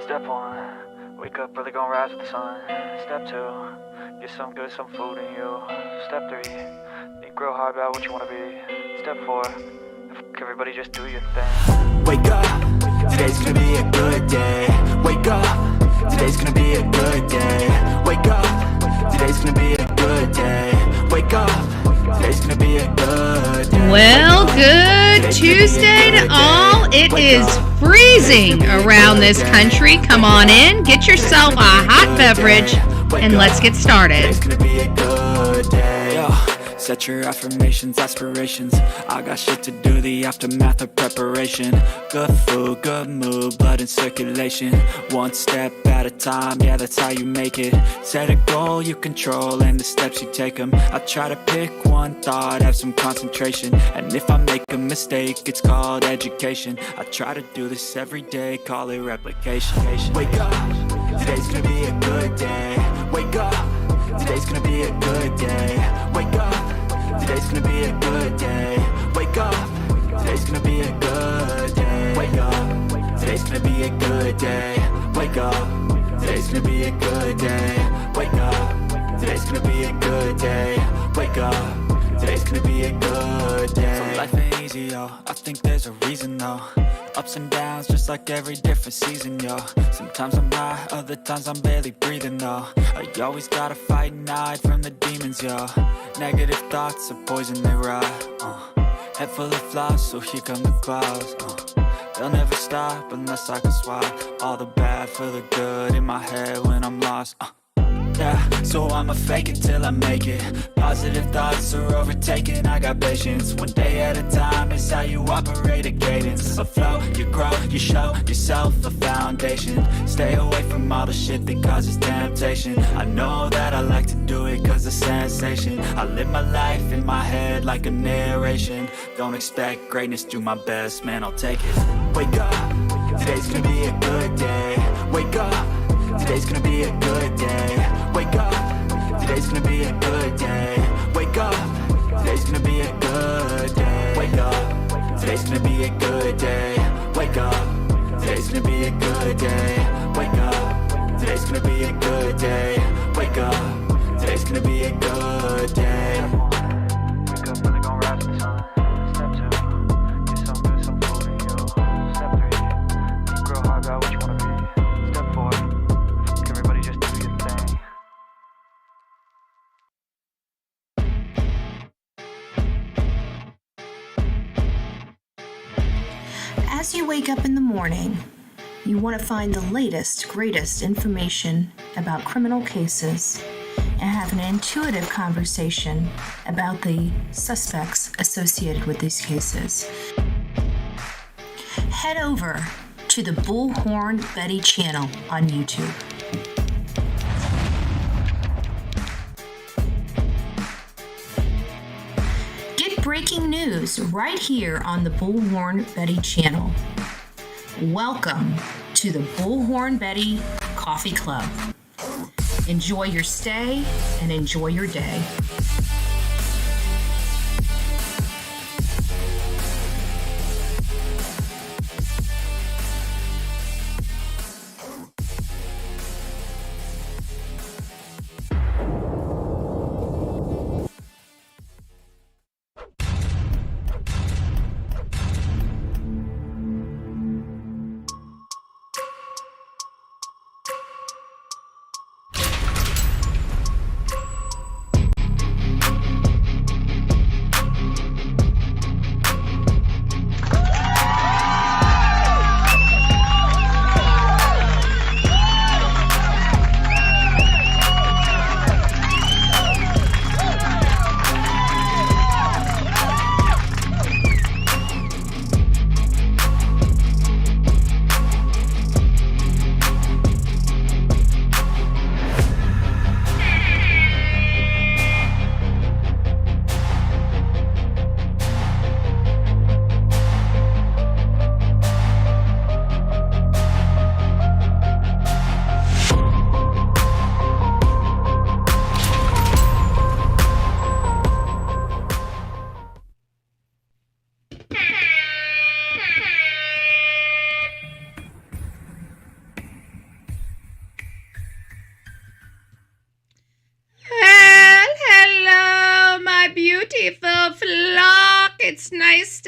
Step 1, wake up early, gonna rise with the sun. Step 2, get some good, some food in you. Step 3, think real hard about what you wanna be. Step 4, everybody just do your thing. Wake up, today's gonna be a good day. Wake up, today's gonna be a good day. Wake up, today's gonna be a good day. Wake up, today's gonna be a good day. Well, good Tuesday to all. It is freezing around this country. Come on in, get yourself a hot beverage, and let's get started. Today's gonna be a good day. Set your affirmations, aspirations. I got shit to do, the aftermath of preparation. Good food, good mood, blood in circulation. One step at a time, yeah, that's how you make it. Set a goal you control and the steps you take them. I try to pick one thought, have some concentration. And if I make a mistake, it's called education. I try to do this every day, call it replication. Wake up, today's gonna be a good day. Wake up, today's gonna be a good day. Wake up, today's gonna be a good day. Wake up, today's gonna be a good day. Wake up, today's gonna be a good day. Wake up, today's gonna be a good day. Wake up, today's gonna be a good day. Wake up, today's gonna be a good day. So life ain't easy, yo, I think there's a reason though. Ups and downs, just like every different season, yo. Sometimes I'm high, other times I'm barely breathing, though. I always gotta fight and hide from the demons, yo. Negative thoughts are poison, they rot. Head full of flies, so here come the clouds. They'll never stop unless I can swap all the bad for the good in my head when I'm lost. Yeah, so I'ma fake it till I make it. Positive thoughts are overtaken, I got patience. One day at a time is how you operate a cadence. A flow, you grow, you show yourself a foundation. Stay away from all the shit that causes temptation. I know that I like to do it cause it's sensation. I live my life in my head like a narration. Don't expect greatness, do my best, man, I'll take it. Wake up, today's gonna be a good day. Wake up, today's gonna be a good day. Wake up, today's gonna be a good day. Wake up, today's gonna be a good day. Wake up, today's gonna be a good day. Wake up, today's gonna be a good day. Wake up, today's gonna be a good day. Wake up, today's gonna be a good day. Wake up early, gonna rise with the sun. Step 2, get some good, some food in you. Step 3, think real hard about what you wanna be. Step 4, everybody just do your thing. As you wake up in the morning, you want to find the latest, greatest information about criminal cases and have an intuitive conversation about the suspects associated with these cases. Head over to the Bullhorn Betty channel on YouTube. Get breaking news right here on the Bullhorn Betty channel. Welcome to the Bullhorn Betty Coffee Club. Enjoy your stay and enjoy your day.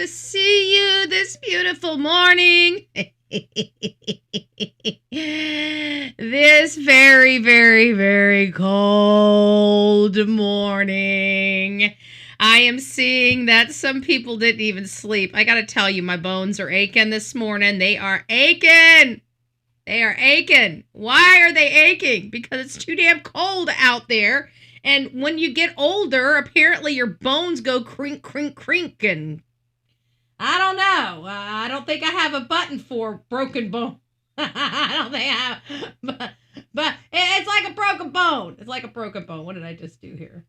to see you this beautiful morning. This very, very, very cold morning. I am seeing that some people didn't even sleep. I got to tell you, my bones are aching this morning. They are aching. They are aching. Why are they aching? Because it's too damn cold out there. And when you get older, apparently your bones go crink, crink, crink. And I don't know. I don't think I have a button for broken bone. I don't think I have. But it's like a broken bone. It's like a broken bone. What did I just do here?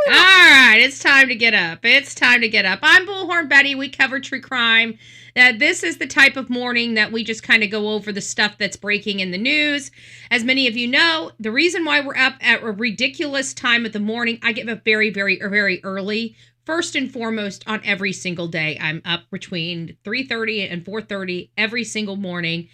All right, it's time to get up. It's time to get up. I'm Bullhorn Betty. We cover true crime. This is the type of morning that we just kind of go over the stuff that's breaking in the news. As many of you know, the reason why we're up at a ridiculous time of the morning, I get up very, very, very early. First and foremost, on every single day, I'm up between 3:30 and 4:30 every single morning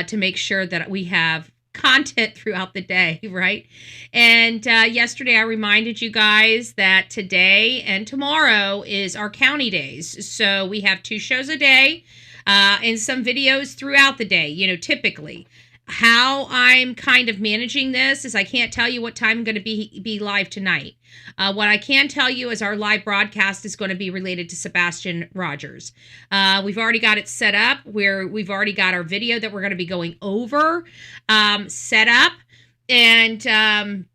to make sure that we have content throughout the day, right? And yesterday I reminded you guys that today and tomorrow is our county days. So we have 2 shows a day and some videos throughout the day, typically. How I'm kind of managing this is I can't tell you what time I'm going to be live tonight. What I can tell you is our live broadcast is going to be related to Sebastian Rogers. We've already got it set up where we've already got our video that we're going to be going over set up. And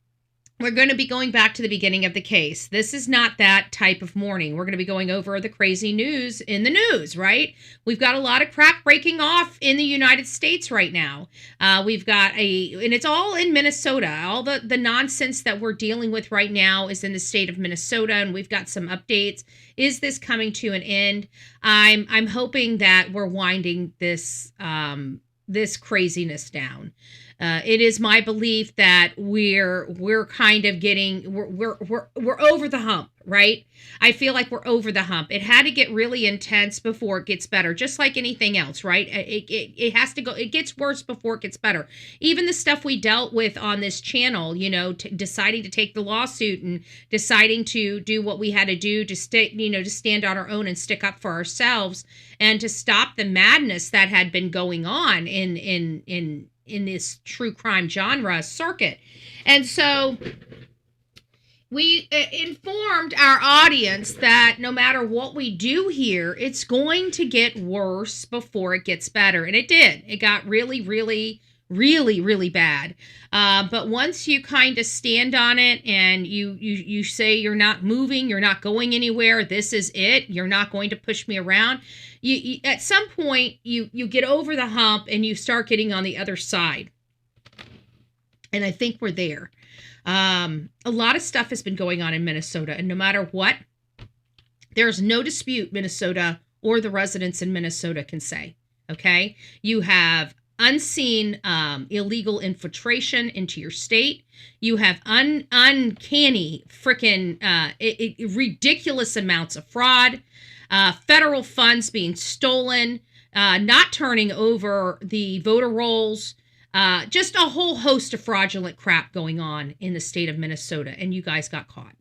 we're going to be going back to the beginning of the case. This is not that type of morning. We're going to be going over the crazy news in the news, right? We've got a lot of crap breaking off in the United States right now. We've got and it's all in Minnesota. All the nonsense that we're dealing with right now is in the state of Minnesota, and we've got some updates. Is this coming to an end? I'm hoping that we're winding this craziness down. It is my belief that we're kind of getting we're over the hump, right? I feel like we're over the hump. It had to get really intense before it gets better, just like anything else, right? It has to go. It gets worse before it gets better. Even the stuff we dealt with on this channel, deciding to take the lawsuit and deciding to do what we had to do to to stand on our own and stick up for ourselves and to stop the madness that had been going on in this true crime genre circuit. And so we informed our audience that no matter what we do here, it's going to get worse before it gets better. And it did. It got really, really, really, really bad. But once you kind of stand on it and you say you're not moving, you're not going anywhere, this is it, you're not going to push me around, you at some point you get over the hump and you start getting on the other side. And I think we're there. A lot of stuff has been going on in Minnesota, and no matter what, there's no dispute Minnesota or the residents in Minnesota can say, okay? You have unseen illegal infiltration into your state. You have uncanny freaking ridiculous amounts of fraud, federal funds being stolen, not turning over the voter rolls, just a whole host of fraudulent crap going on in the state of Minnesota, and you guys got caught.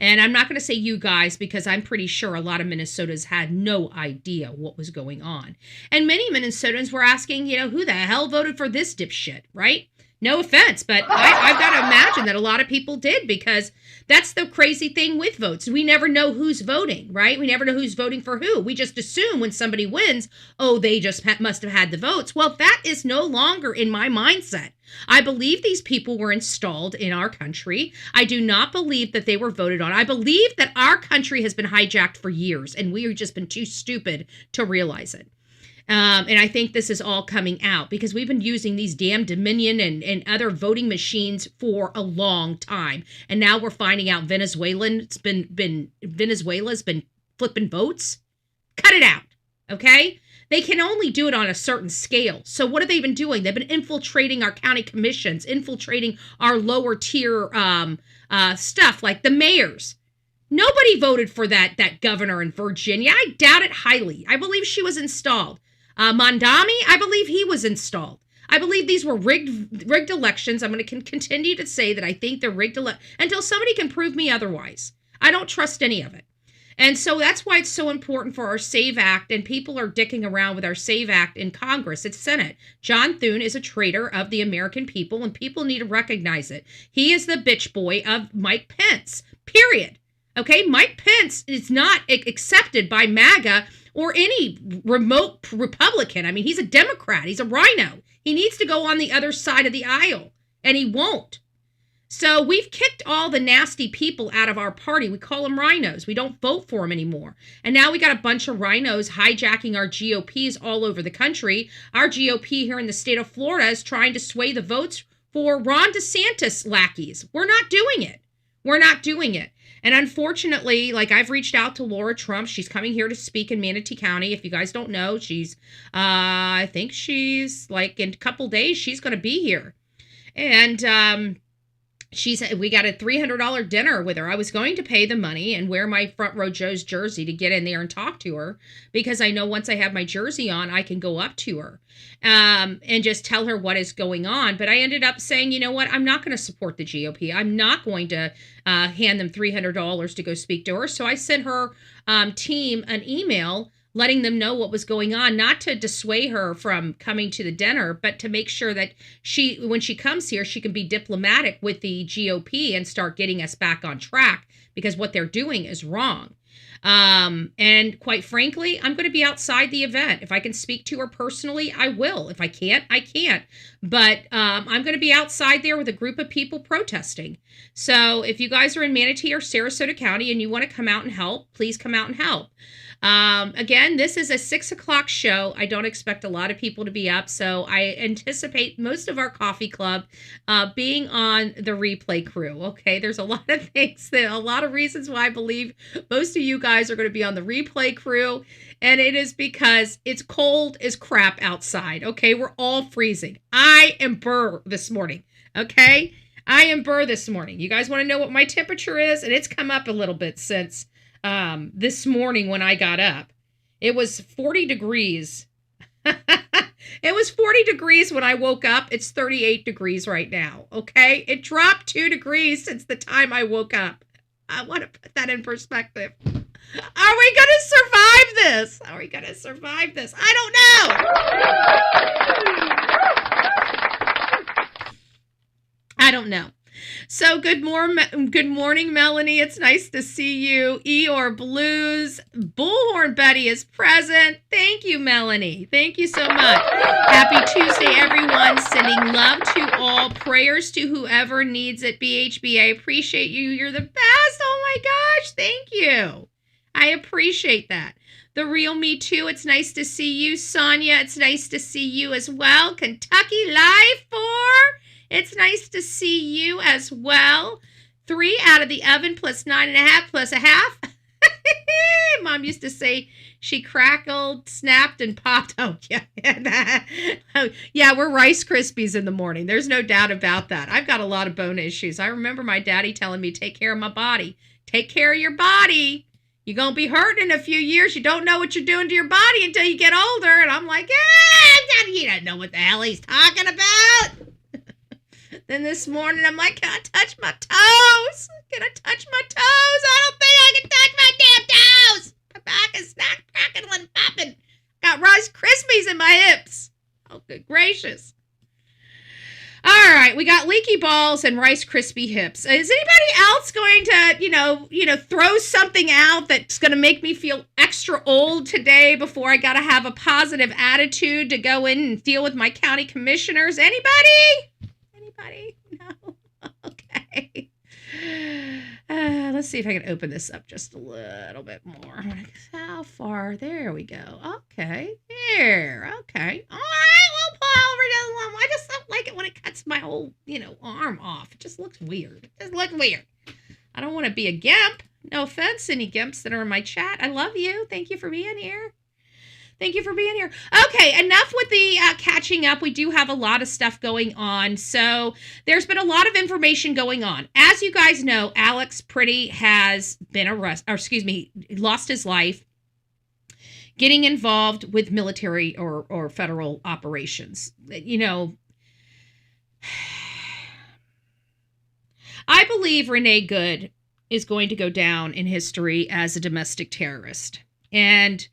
And I'm not going to say you guys because I'm pretty sure a lot of Minnesotans had no idea what was going on. And many Minnesotans were asking, who the hell voted for this dipshit, right? No offense, but I've got to imagine that a lot of people did, because that's the crazy thing with votes. We never know who's voting, right? We never know who's voting for who. We just assume when somebody wins, they just must have had the votes. Well, that is no longer in my mindset. I believe these people were installed in our country. I do not believe that they were voted on. I believe that our country has been hijacked for years, and we have just been too stupid to realize it. And I think this is all coming out because we've been using these damn Dominion and other voting machines for a long time. And now we're finding out Venezuela's been flipping votes. Cut it out, okay? They can only do it on a certain scale. So what have they been doing? They've been infiltrating our county commissions, infiltrating our lower tier stuff like the mayors. Nobody voted for that governor in Virginia. I doubt it highly. I believe she was installed. Mondami, I believe he was installed. I believe these were rigged elections. I'm going to continue to say that I think they're rigged until somebody can prove me otherwise. I don't trust any of it. And so that's why it's so important for our SAVE Act, and people are dicking around with our SAVE Act in Congress. It's Senate. John Thune is a traitor of the American people, and people need to recognize it. He is the bitch boy of Mike Pence, period. Okay, Mike Pence is not accepted by MAGA or any remote Republican. I mean, he's a Democrat. He's a rhino. He needs to go on the other side of the aisle, and he won't. So we've kicked all the nasty people out of our party. We call them rhinos. We don't vote for them anymore. And now we got a bunch of rhinos hijacking our GOPs all over the country. Our GOP here in the state of Florida is trying to sway the votes for Ron DeSantis lackeys. We're not doing it. We're not doing it. And unfortunately, like, I've reached out to Laura Trump. She's coming here to speak in Manatee County. If you guys don't know, she's, I think she's, like, in a couple days, she's going to be here. And, we got a $300 dinner with her. I was going to pay the money and wear my Front Row Joe's jersey to get in there and talk to her, because I know once I have my jersey on, I can go up to her and just tell her what is going on. But I ended up saying, you know what? I'm not going to support the GOP. I'm not going to hand them $300 to go speak to her. So I sent her team an email letting them know what was going on, not to dissuade her from coming to the dinner, but to make sure that when she comes here, she can be diplomatic with the GOP and start getting us back on track, because what they're doing is wrong. And quite frankly, I'm going to be outside the event. If I can speak to her personally, I will. If I can't, I can't. But I'm going to be outside there with a group of people protesting. So if you guys are in Manatee or Sarasota County and you want to come out and help, please come out and help. Again, this is a 6:00 show. I don't expect a lot of people to be up, so I anticipate most of our coffee club being on the replay crew. Okay, there's a lot of things, a lot of reasons why I believe most of you guys are going to be on the replay crew, and it is because it's cold as crap outside. Okay, we're all freezing. I am burr this morning. Okay, I am burr this morning. You guys want to know what my temperature is? And it's come up a little bit since this morning when I got up. It was 40 degrees. It was 40 degrees when I woke up. It's 38 degrees right now. Okay. It dropped 2 degrees since the time I woke up. I want to put that in perspective. Are we going to survive this? Are we going to survive this? I don't know. So good morning, Melanie. It's nice to see you. Eeyore Blues. Bullhorn Betty is present. Thank you, Melanie. Thank you so much. Happy Tuesday, everyone. Sending love to all. Prayers to whoever needs it. BHB, I appreciate you. You're the best. Oh my gosh. Thank you. I appreciate that. The Real Me Too. It's nice to see you. Sonia, it's nice to see you as well. Kentucky Live 4. It's nice to see you as well. 3 out of the oven plus 9.5 plus a half. Mom used to say she crackled, snapped, and popped. Oh, yeah. Yeah, we're Rice Krispies in the morning. There's no doubt about that. I've got a lot of bone issues. I remember my daddy telling me, take care of my body. Take care of your body. You're going to be hurting in a few years. You don't know what you're doing to your body until you get older. And I'm like, Daddy, you don't know what the hell he's talking about. Then this morning, I'm like, can I touch my toes? Can I touch my toes? I don't think I can touch my damn toes. My back is not cracking and popping. Got Rice Krispies in my hips. Oh, good gracious. All right, we got leaky balls and Rice Krispie hips. Is anybody else going to, throw something out that's going to make me feel extra old today before I got to have a positive attitude to go in and deal with my county commissioners? Anybody? No. Okay. Let's see if I can open this up just a little bit more. How far? There we go. Okay. There. Okay. All right. We'll pull over the other one. I just don't like it when it cuts my whole, arm off. It just looks weird. I don't want to be a gimp. No offense, any gimps that are in my chat. I love you. Thank you for being here. Okay, enough with the catching up. We do have a lot of stuff going on. So there's been a lot of information going on. As you guys know, Alex Pretti has been lost his life getting involved with military or federal operations. I believe Renee Good is going to go down in history as a domestic terrorist. And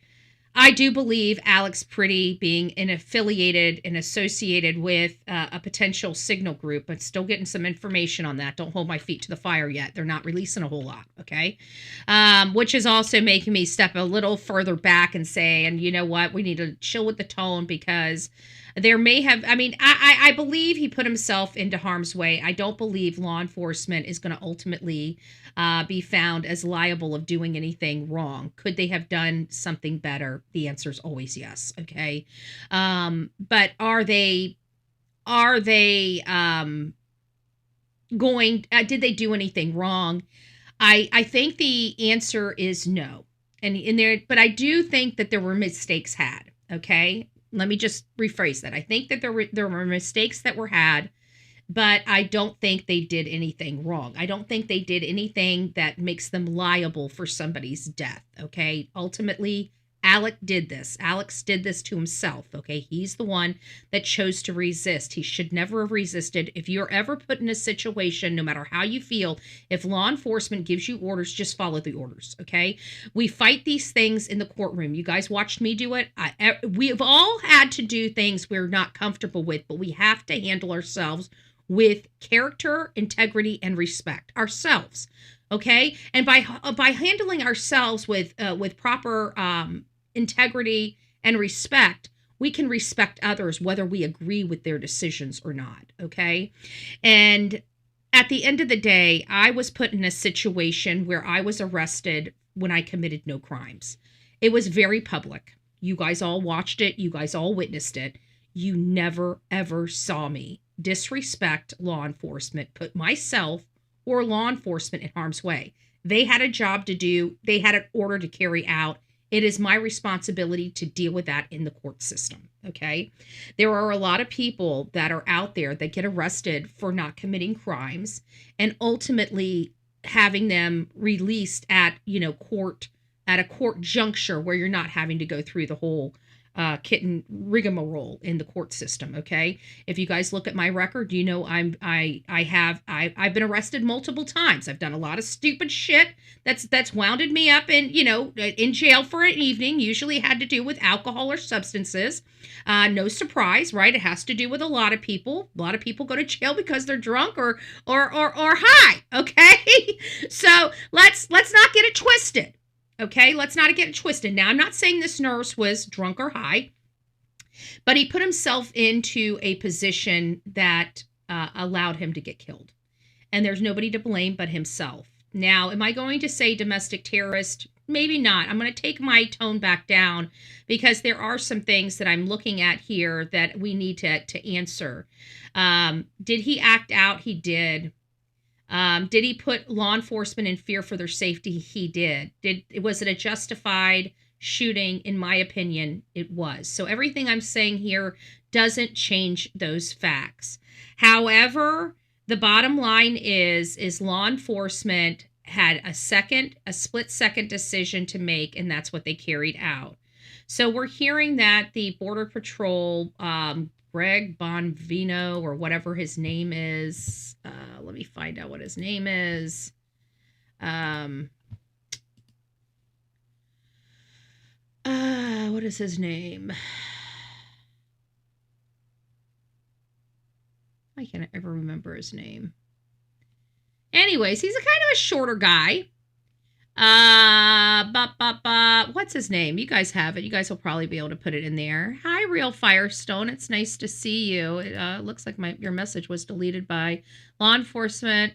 I do believe Alex Pretti being affiliated and associated with a potential signal group, but still getting some information on that. Don't hold my feet to the fire yet. They're not releasing a whole lot, okay? Which is also making me step a little further back and say, and you know what, we need to chill with the tone, because there may have, I believe he put himself into harm's way. I don't believe law enforcement is going to ultimately be found as liable of doing anything wrong. Could they have done something better? The answer is always yes. Okay. But are they did they do anything wrong? I think the answer is no. But I do think that there were mistakes had. Okay. Let me just rephrase that. I think that there were mistakes that were had, but I don't think they did anything wrong. I don't think they did anything that makes them liable for somebody's death, okay? Ultimately, Alex did this. Alex did this to himself, okay? He's the one that chose to resist. He should never have resisted. If you're ever put in a situation, no matter how you feel, if law enforcement gives you orders, just follow the orders, okay? We fight these things in the courtroom. You guys watched me do it. We've all had to do things we're not comfortable with, but we have to handle ourselves with character, integrity, and respect. Ourselves, okay? And by handling ourselves with proper integrity and respect, we can respect others whether we agree with their decisions or not, okay? And at the end of the day, I was put in a situation where I was arrested when I committed no crimes. It was very public. You guys all watched it. You guys all witnessed it. You never, ever saw me disrespect law enforcement, put myself or law enforcement in harm's way. They had a job to do. They had an order to carry out. It is my responsibility to deal with that in the court system, okay? There are a lot of people that are out there that get arrested for not committing crimes and ultimately having them released at a court juncture where you're not having to go through the whole kitten rigmarole in the court system, okay? If you guys look at my record, you know I've been arrested multiple times. I've done a lot of stupid shit that's wounded me up in jail for an evening. Usually had to do with alcohol or substances. No surprise, right? It has to do with a lot of people. A lot of people go to jail because they're drunk or high, okay? So let's not get it twisted. Okay, let's not get it twisted. Now, I'm not saying this nurse was drunk or high, but he put himself into a position that allowed him to get killed. And there's nobody to blame but himself. Now, am I going to say domestic terrorist? Maybe not. I'm going to take my tone back down because there are some things that I'm looking at here that we need to answer. Did he act out? He did. Did he put law enforcement in fear for their safety? He did. Was it a justified shooting? In my opinion, it was. So everything I'm saying here doesn't change those facts. However, the bottom line is law enforcement had a split-second decision to make, and that's what they carried out. So we're hearing that the Border Patrol, Greg Bonvino or whatever his name is. Let me find out what his name is. What is his name? I can't ever remember his name. Anyways, he's a kind of a shorter guy. What's his name? You guys have it. You guys will probably be able to put it in there. Hi, Real Firestone. It's nice to see you. It looks like your message was deleted by law enforcement.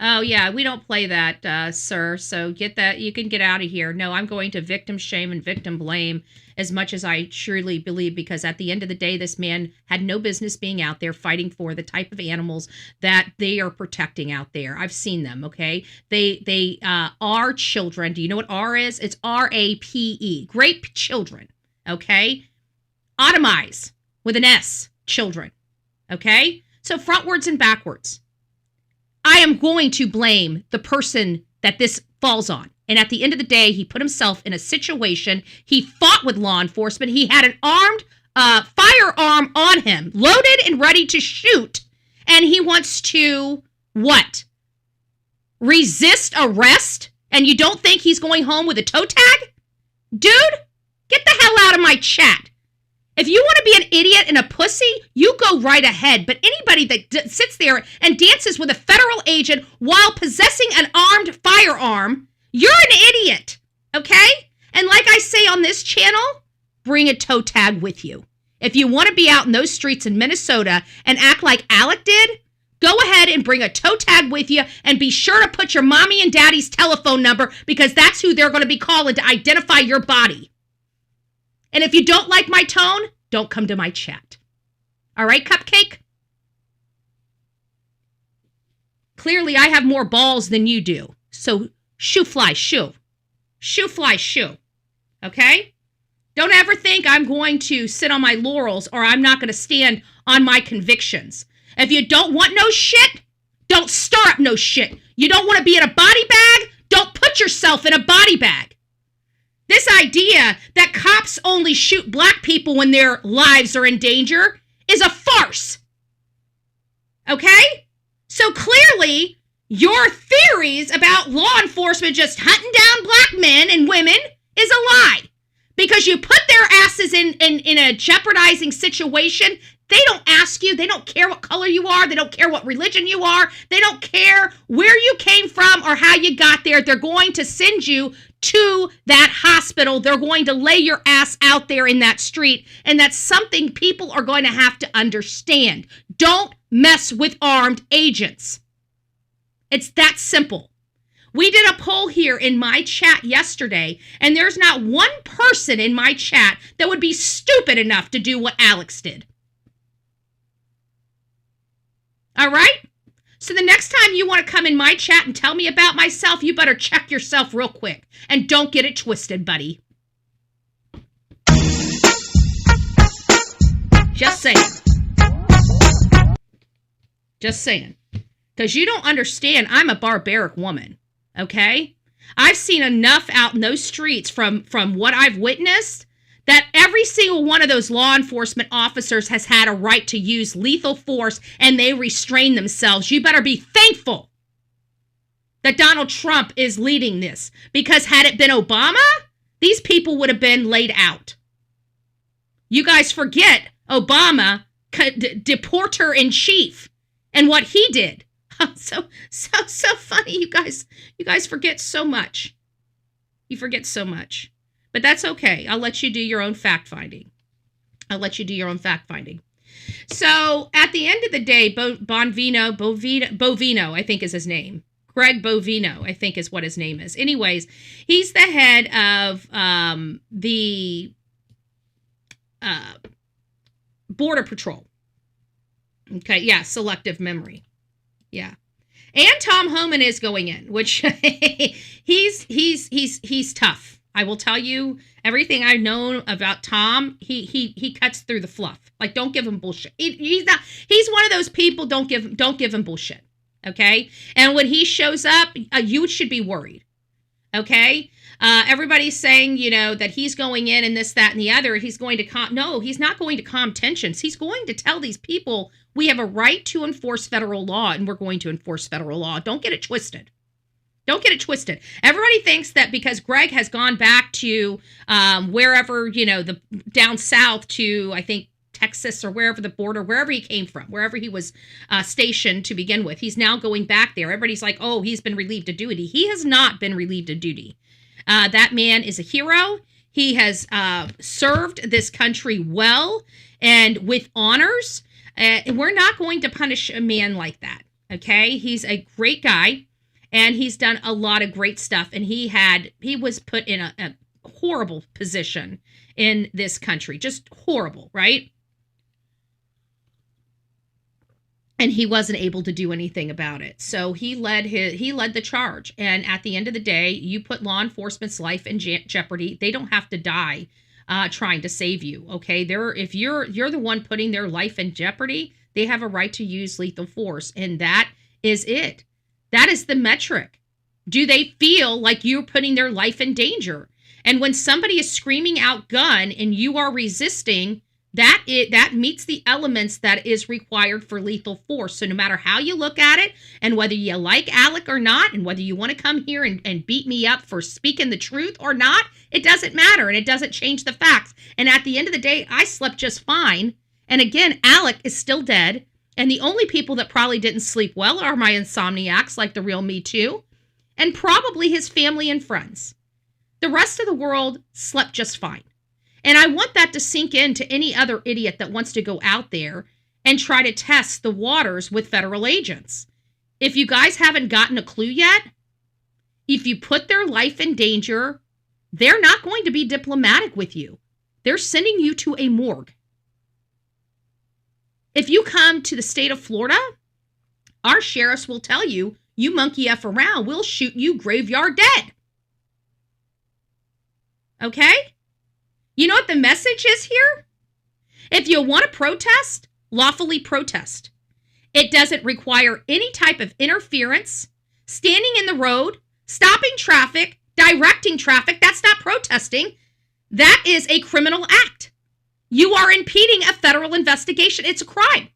Oh, yeah, we don't play that, sir. So get that. You can get out of here. No, I'm going to victim shame and victim blame as much as I truly believe, because at the end of the day, this man had no business being out there fighting for the type of animals that they are protecting out there. I've seen them, okay? They are children. Do you know what R is? It's RAPE. Great children, okay? Automize with an S, children, okay? So frontwards and backwards. I am going to blame the person that this falls on, And at the end of the day, he put himself in a situation. He fought with law enforcement. He had an armed firearm on him, loaded and ready to shoot. And he wants to, what? Resist arrest? And you don't think he's going home with a toe tag? Dude, get the hell out of my chat. If you want to be an idiot and a pussy, you go right ahead. But anybody that sits there and dances with a federal agent while possessing an armed firearm, you're an idiot, okay? And like I say on this channel, bring a toe tag with you. If you want to be out in those streets in Minnesota and act like Alec did, go ahead and bring a toe tag with you, and be sure to put your mommy and daddy's telephone number, because that's who they're going to be calling to identify your body. And if you don't like my tone, don't come to my chat. All right, Cupcake? Clearly, I have more balls than you do. So, shoe fly, shoe. Shoe fly, shoe. Okay? Don't ever think I'm going to sit on my laurels, or I'm not going to stand on my convictions. If you don't want no shit, don't stir up no shit. You don't want to be in a body bag? Don't put yourself in a body bag. This idea that cops only shoot black people when their lives are in danger is a farce. Okay? So clearly, your theories about law enforcement just hunting down black men and women is a lie. Because you put their asses in a jeopardizing situation. They don't ask you. They don't care what color you are. They don't care what religion you are. They don't care where you came from or how you got there. They're going to send you to that hospital. They're going to lay your ass out there in that street. And that's something people are going to have to understand. Don't mess with armed agents. It's that simple. We did a poll here in my chat yesterday, and there's not one person in my chat that would be stupid enough to do what Alex did. All right? So the next time you want to come in my chat and tell me about myself, you better check yourself real quick. And don't get it twisted, buddy. Just saying. Just saying. Because you don't understand, I'm a barbaric woman. Okay? I've seen enough out in those streets from what I've witnessed that every single one of those law enforcement officers has had a right to use lethal force, and they restrain themselves. You better be thankful that Donald Trump is leading this, because had it been Obama, these people would have been laid out. You guys forget Obama, deporter in chief, and what he did. So funny, you guys forget so much. You forget so much. But that's okay. I'll let you do your own fact-finding. So, at the end of the day, Bovino, I think is his name. Greg Bovino, I think is what his name is. Anyways, he's the head of the Border Patrol. Okay, yeah, selective memory. Yeah. And Tom Homan is going in, which he's tough. I will tell you everything I've known about Tom. He cuts through the fluff. Like, don't give him bullshit. He's one of those people. Don't give him bullshit. Okay. And when he shows up, you should be worried. Okay. Everybody's saying, that he's going in and this, that, and the other. He's going to no, he's not going to calm tensions. He's going to tell these people we have a right to enforce federal law, and we're going to enforce federal law. Don't get it twisted. Don't get it twisted. Everybody thinks that because Greg has gone back to wherever, the down south to, I think, Texas or wherever the border, wherever he came from, wherever he was stationed to begin with, he's now going back there. Everybody's like, oh, he's been relieved of duty. He has not been relieved of duty. That man is a hero. He has served this country well and with honors. We're not going to punish a man like that. Okay. He's a great guy. And he's done a lot of great stuff. And he was put in a horrible position in this country. Just horrible, right? And he wasn't able to do anything about it. So he led the charge. And at the end of the day, you put law enforcement's life in jeopardy. They don't have to die trying to save you. Okay, if you're the one putting their life in jeopardy, they have a right to use lethal force, and that is it. That is the metric. Do they feel like you're putting their life in danger? And when somebody is screaming out gun and you are resisting, that meets the elements that is required for lethal force. So no matter how you look at it, and whether you like Alec or not, and whether you want to come here and beat me up for speaking the truth or not, it doesn't matter, and it doesn't change the facts. And at the end of the day, I slept just fine. And again, Alec is still dead. And the only people that probably didn't sleep well are my insomniacs, like the real Me Too, and probably his family and friends. The rest of the world slept just fine. And I want that to sink into any other idiot that wants to go out there and try to test the waters with federal agents. If you guys haven't gotten a clue yet, if you put their life in danger, they're not going to be diplomatic with you. They're sending you to a morgue. If you come to the state of Florida, our sheriffs will tell you, you monkey F around, we'll shoot you graveyard dead. Okay? You know what the message is here? If you want to protest, lawfully protest. It doesn't require any type of interference, standing in the road, stopping traffic, directing traffic. That's not protesting. That is a criminal act. You are impeding a federal investigation. It's a crime.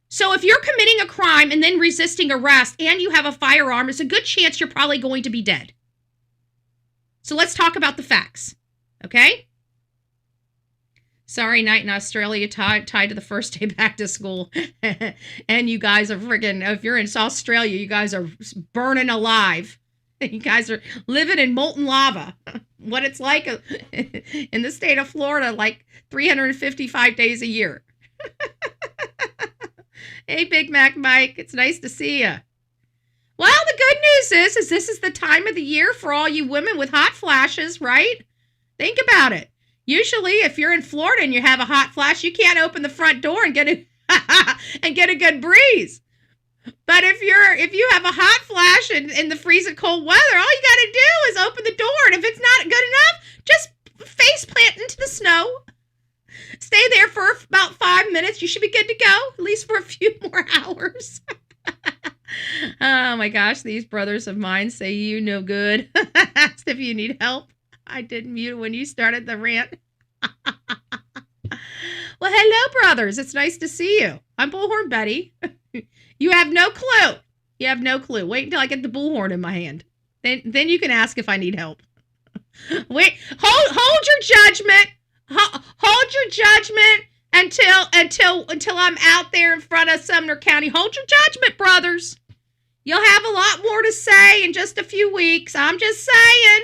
So if you're committing a crime and then resisting arrest and you have a firearm, there's a good chance you're probably going to be dead. So let's talk about the facts. Okay? Sorry, night in Australia tied to the first day back to school. And you guys are friggin', if you're in Australia, you guys are burning alive. You guys are living in molten lava. What it's like in the state of Florida, like 355 days a year. Hey, Big Mac Mike, it's nice to see you. Well, the good news is this is the time of the year for all you women with hot flashes, right? Think about it. Usually, if you're in Florida and you have a hot flash, you can't open the front door and get a good breeze. But if you have a hot flash in the freezing cold weather, all you got to do is open the door, and if it's not good enough, just face plant into the snow. Stay there for about 5 minutes. You should be good to go, at least for a few more hours. Oh my gosh, these brothers of mine say you no good. Asked if you need help. I didn't mute when you started the rant. Well, hello, brothers. It's nice to see you. I'm Bullhorn Betty. You have no clue. You have no clue. Wait until I get the bullhorn in my hand. Then you can ask if I need help. Wait, hold your judgment. Hold your judgment until I'm out there in front of Sumner County. Hold your judgment, brothers. You'll have a lot more to say in just a few weeks. I'm just saying.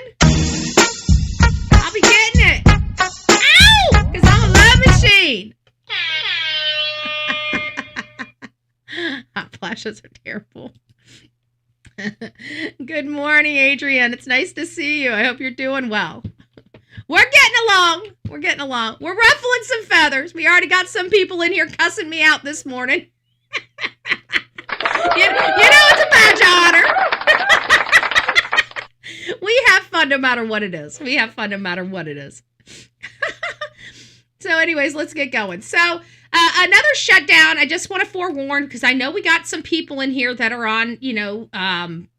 I'll be getting it. Ow! Because I'm a love machine. Hot flashes are terrible. Good morning, Adrienne. It's nice to see you. I hope you're doing well. We're getting along. We're ruffling some feathers. We already got some people in here cussing me out this morning. You know it's a badge of honor. We have fun no matter what it is. So anyways, let's get going. So another shutdown. I just want to forewarn, because I know we got some people in here that are on,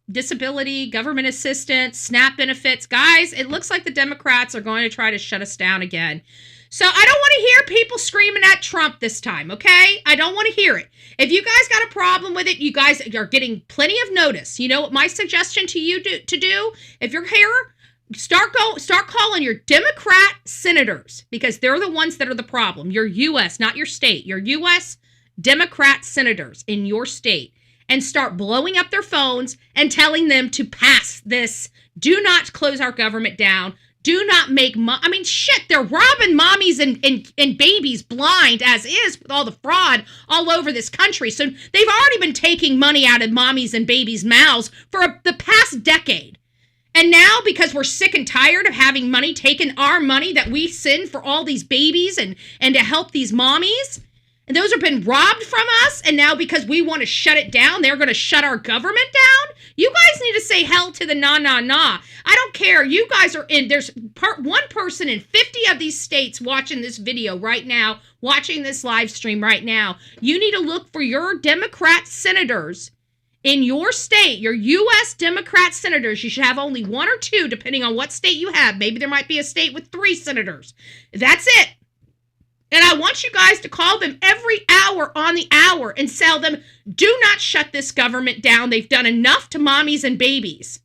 disability, government assistance, SNAP benefits. Guys, it looks like the Democrats are going to try to shut us down again. So I don't want to hear people screaming at Trump this time, okay? I don't want to hear it. If you guys got a problem with it, you guys are getting plenty of notice. You know what my suggestion to you to do? If you're here, start calling your Democrat senators, because they're the ones that are the problem. Your U.S., not your state. Your U.S. Democrat senators in your state. And start blowing up their phones and telling them to pass this. Do not close our government down. Do not make they're robbing mommies and babies blind as is with all the fraud all over this country. So they've already been taking money out of mommies and babies' mouths for the past decade. And now, because we're sick and tired of having money taken, our money that we send for all these babies and to help these mommies, and those have been robbed from us, and now because we want to shut it down, they're going to shut our government down? You guys need to say hell to the nah. I don't care. You guys are in, there's one person in 50 of these states watching this video right now, watching this live stream right now. You need to look for your Democrat senators in your state, your U.S. Democrat senators, you should have only 1 or 2, depending on what state you have. Maybe there might be a state with 3 senators. That's it. And I want you guys to call them every hour on the hour and tell them, do not shut this government down. They've done enough to mommies and babies.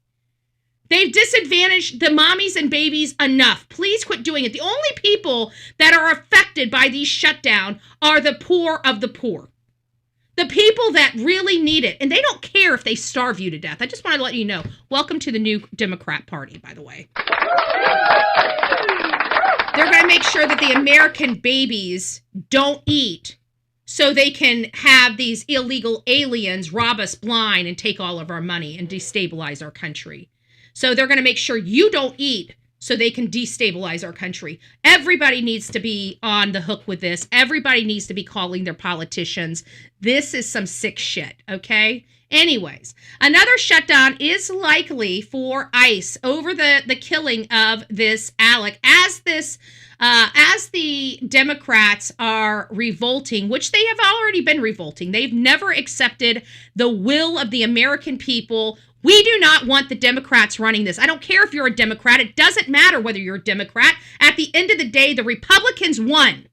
They've disadvantaged the mommies and babies enough. Please quit doing it. The only people that are affected by these shutdown are the poor of the poor. The people that really need it. And they don't care if they starve you to death. I just want to let you know. Welcome to the new Democrat Party, by the way. They're going to make sure that the American babies don't eat so they can have these illegal aliens rob us blind and take all of our money and destabilize our country. So they're going to make sure you don't eat so they can destabilize our country. Everybody needs to be on the hook with this. Everybody needs to be calling their politicians. This is some sick shit, okay? Anyways, another shutdown is likely for ICE over the killing of this Alex as the Democrats are revolting, which they have already been revolting. They've never accepted the will of the American people. We do not want the Democrats running this. I don't care if you're a Democrat. It doesn't matter whether you're a Democrat. At the end of the day, the Republicans won.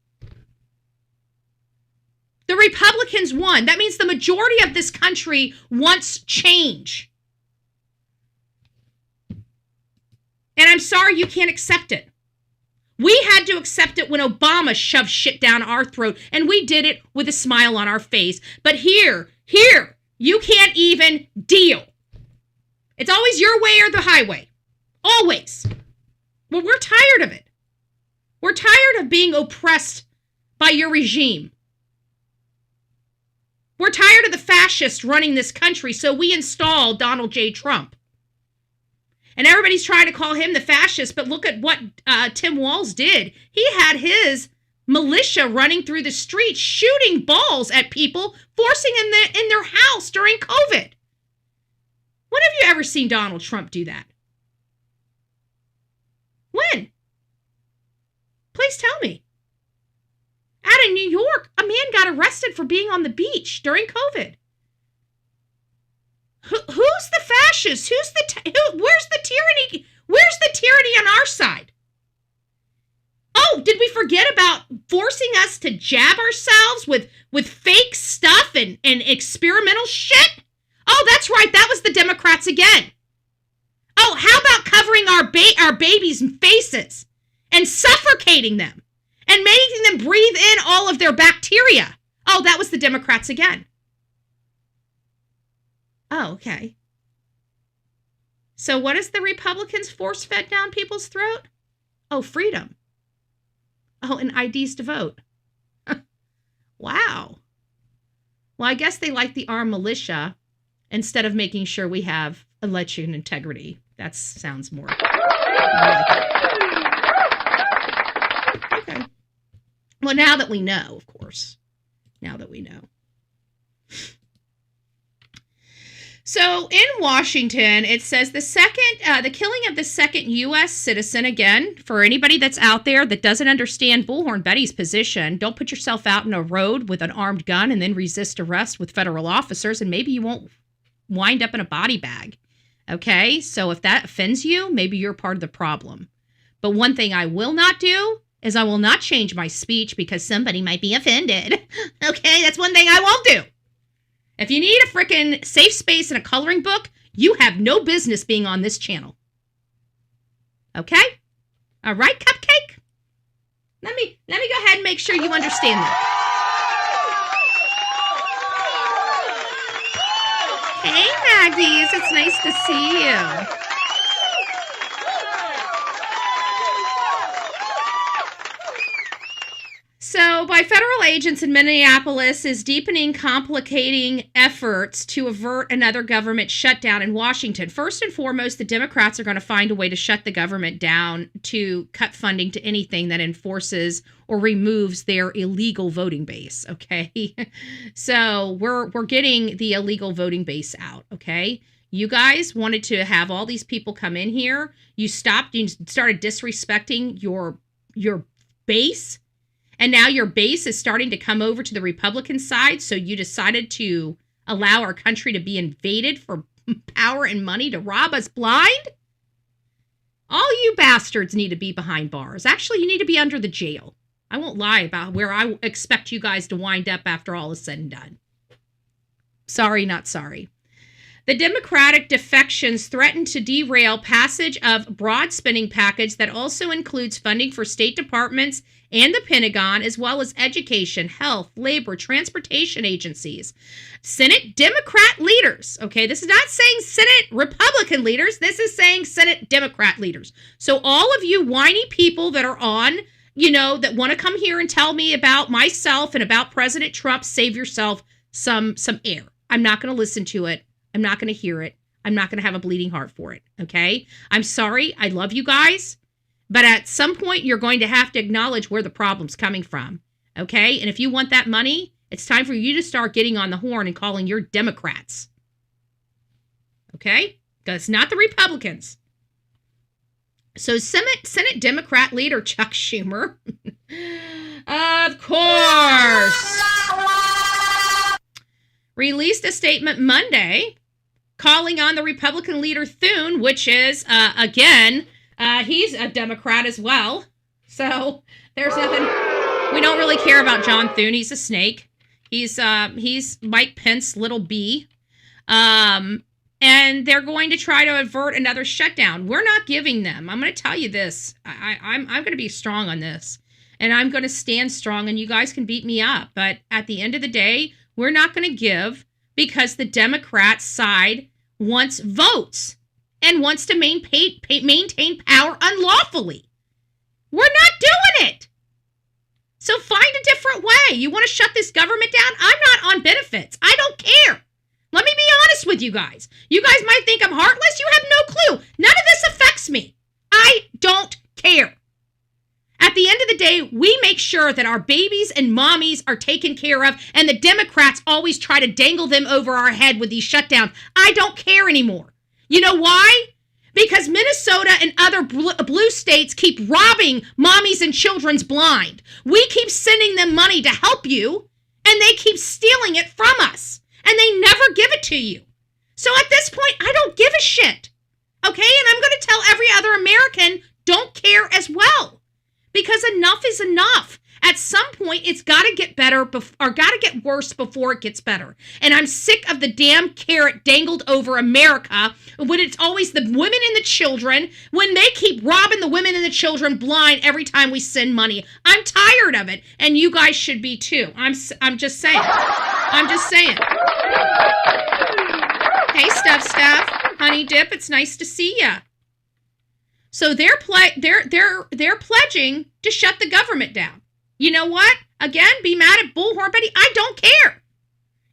The Republicans won. That means the majority of this country wants change. And I'm sorry you can't accept it. We had to accept it when Obama shoved shit down our throat, and we did it with a smile on our face. But here, you can't even deal. It's always your way or the highway. Always. Well, we're tired of it. We're tired of being oppressed by your regime. We're tired of the fascists running this country, so we installed Donald J. Trump. And everybody's trying to call him the fascist, but look at what Tim Walz did. He had his militia running through the streets, shooting balls at people, forcing them in their house during COVID. When have you ever seen Donald Trump do that? When? Please tell me. Out in New York, a man got arrested for being on the beach during COVID. Who's the fascist? Where's the tyranny? Where's the tyranny on our side? Oh, did we forget about forcing us to jab ourselves with fake stuff and experimental shit? Oh, that's right. That was the Democrats again. Oh, how about covering our babies' faces and suffocating them and making them breathe in all of their bacteria? Oh, that was the Democrats again. Oh, okay. So what is the Republicans force-fed down people's throat? Oh, freedom. Oh, and IDs to vote. Wow. Well, I guess they like the armed militia instead of making sure we have election integrity. That sounds more like it. Okay. Well, now that we know, of course. Now that we know. So in Washington, it says the killing of the second U.S. citizen, again, for anybody that's out there that doesn't understand Bullhorn Betty's position, don't put yourself out in a road with an armed gun and then resist arrest with federal officers, and maybe you won't wind up in a body bag. Okay? So if that offends you, maybe you're part of the problem. But one thing I will not do is I will not change my speech because somebody might be offended. Okay? That's one thing I won't do. If you need a freaking safe space and a coloring book, you have no business being on this channel. Okay? All right, Cupcake? Let me go ahead and make sure you understand that. Hey, Magdies, it's nice to see you. So, by federal agents in Minneapolis is deepening, complicating efforts to avert another government shutdown in Washington. First and foremost, the Democrats are going to find a way to shut the government down to cut funding to anything that enforces or removes their illegal voting base, okay? So, we're getting the illegal voting base out, okay? You guys wanted to have all these people come in here. You started disrespecting your base. And now your base is starting to come over to the Republican side, so you decided to allow our country to be invaded for power and money to rob us blind? All you bastards need to be behind bars. Actually, you need to be under the jail. I won't lie about where I expect you guys to wind up after all is said and done. Sorry, not sorry. The Democratic defections threaten to derail passage of broad spending package that also includes funding for state departments and the Pentagon, as well as education, health, labor, transportation agencies. Senate Democrat leaders, okay, this is not saying Senate Republican leaders, this is saying Senate Democrat leaders. So all of you whiny people that are on, that want to come here and tell me about myself and about President Trump, save yourself some air. I'm not going to listen to it. I'm not going to hear it. I'm not going to have a bleeding heart for it, okay? I'm sorry. I love you guys. But at some point, you're going to have to acknowledge where the problem's coming from, okay? And if you want that money, it's time for you to start getting on the horn and calling your Democrats, okay? Because it's not the Republicans. So Senate Democrat leader Chuck Schumer, of course, released a statement Monday calling on the Republican leader Thune, which is, again, he's a Democrat as well. So there's nothing, we don't really care about John Thune. He's a snake. He's Mike Pence's little bee. And they're going to try to avert another shutdown. We're not giving them. I'm going to tell you this. I'm going to be strong on this. And I'm going to stand strong, and you guys can beat me up. But at the end of the day, we're not going to give because the Democrat side wants votes and wants to maintain power unlawfully. We're not doing it. So find a different way. You want to shut this government down? I'm not on benefits. I don't care. Let me be honest with you guys. You guys might think I'm heartless. You have no clue. None of this affects me. I don't care. At the end of the day, we make sure that our babies and mommies are taken care of, and the Democrats always try to dangle them over our head with these shutdowns. I don't care anymore. You know why? Because Minnesota and other blue states keep robbing mommies and children's blind. We keep sending them money to help you, and they keep stealing it from us, and they never give it to you. So at this point, I don't give a shit. Okay? And I'm going to tell every other American, don't care as well. Because enough is enough. At some point, it's got to get better or got to get worse before it gets better. And I'm sick of the damn carrot dangled over America when it's always the women and the children, when they keep robbing the women and the children blind every time we send money. I'm tired of it, and you guys should be too. I'm just saying. I'm just saying. Hey, Stuff, Honey Dip, it's nice to see ya. So they're pledging to shut the government down. You know what? Again, be mad at Bullhorn Betty. I don't care.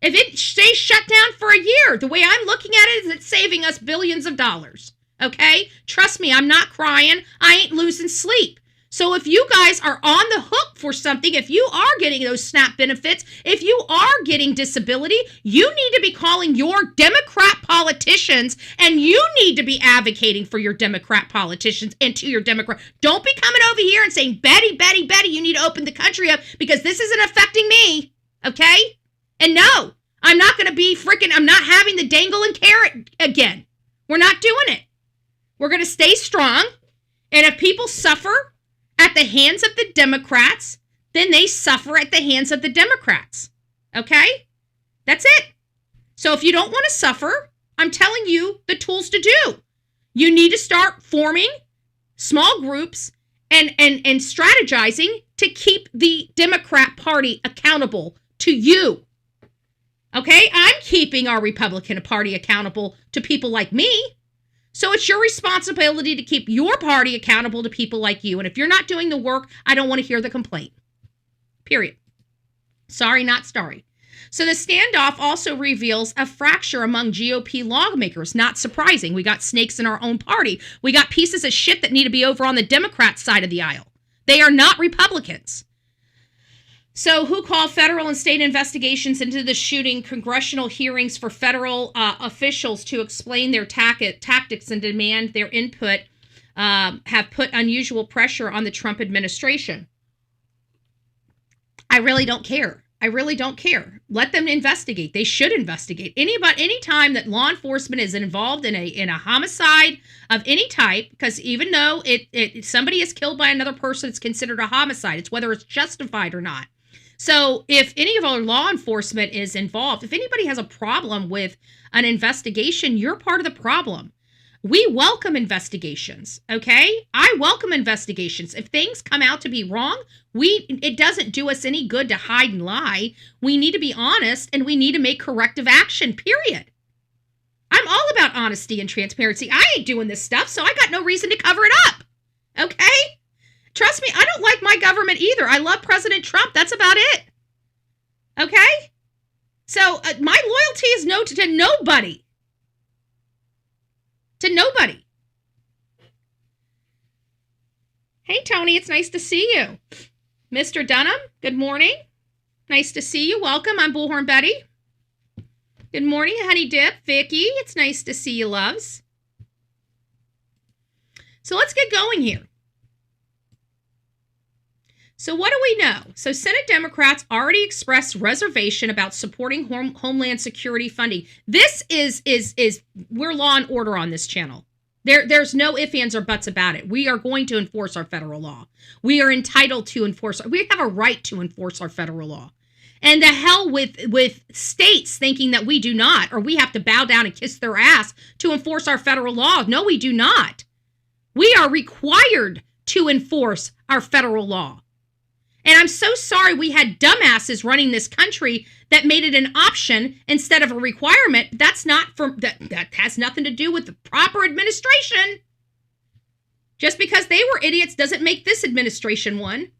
If it stays shut down for a year, the way I'm looking at it is it's saving us billions of dollars. Okay? Trust me, I'm not crying. I ain't losing sleep. So if you guys are on the hook for something, if you are getting those SNAP benefits, if you are getting disability, you need to be calling your Democrat politicians, and you need to be advocating for your Democrat politicians and to your Democrat. Don't be coming over here and saying, Betty, you need to open the country up because this isn't affecting me. Okay? And no, I'm not going to be I'm not having the dangle and carrot again. We're not doing it. We're going to stay strong. And if people suffer at the hands of the Democrats, then they suffer at the hands of the Democrats. Okay? That's it. So if you don't want to suffer, I'm telling you the tools to do. You need to start forming small groups and strategizing to keep the Democrat Party accountable to you. Okay? I'm keeping our Republican Party accountable to people like me. So it's your responsibility to keep your party accountable to people like you. And if you're not doing the work, I don't want to hear the complaint. Period. Sorry, not sorry. So the standoff also reveals a fracture among GOP lawmakers. Not surprising. We got snakes in our own party. We got pieces of shit that need to be over on the Democrat side of the aisle. They are not Republicans. So who called federal and state investigations into the shooting, congressional hearings for federal officials to explain their tactics and demand their input have put unusual pressure on the Trump administration. I really don't care. I really don't care. Let them investigate. They should investigate. Any time that law enforcement is involved in a homicide of any type, because even though somebody is killed by another person, it's considered a homicide. It's whether it's justified or not. So if any of our law enforcement is involved, if anybody has a problem with an investigation, you're part of the problem. We welcome investigations, okay? I welcome investigations. If things come out to be wrong, it doesn't do us any good to hide and lie. We need to be honest, and we need to make corrective action, period. I'm all about honesty and transparency. I ain't doing this stuff, so I got no reason to cover it up, okay? Trust me, I don't like my government either. I love President Trump. That's about it, okay? So my loyalty is to nobody. To nobody. Hey, Tony, it's nice to see you. Mr. Dunham, good morning. Nice to see you. Welcome. I'm Bullhorn Betty. Good morning, Honey Dip. Vicky, it's nice to see you, loves. So let's get going here. So what do we know? So Senate Democrats already expressed reservation about supporting Homeland Security funding. This is we're law and order on this channel. There's no ifs, ands, or buts about it. We are going to enforce our federal law. We are entitled to enforce. We have a right to enforce our federal law. And the hell with states thinking that we do not, or we have to bow down and kiss their ass to enforce our federal law. No, we do not. We are required to enforce our federal law. And I'm so sorry we had dumbasses running this country that made it an option instead of a requirement. That has nothing to do with the proper administration. Just because they were idiots doesn't make this administration one.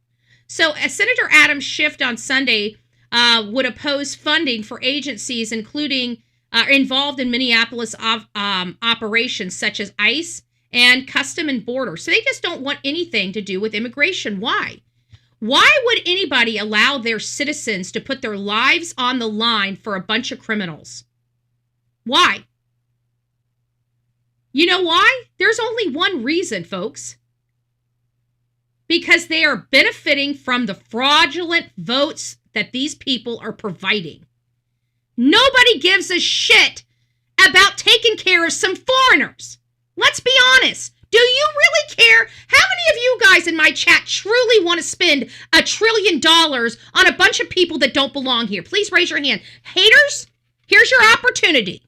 So Senator Adam Schiff on Sunday would oppose funding for agencies including involved in Minneapolis operations such as ICE and Custom and Border. So they just don't want anything to do with immigration. Why? Why would anybody allow their citizens to put their lives on the line for a bunch of criminals? Why? You know why? There's only one reason, folks. Because they are benefiting from the fraudulent votes that these people are providing. Nobody gives a shit about taking care of some foreigners. Let's be honest. Do you really care? How many of you guys in my chat truly want to spend $1 trillion on a bunch of people that don't belong here? Please raise your hand. Haters, here's your opportunity.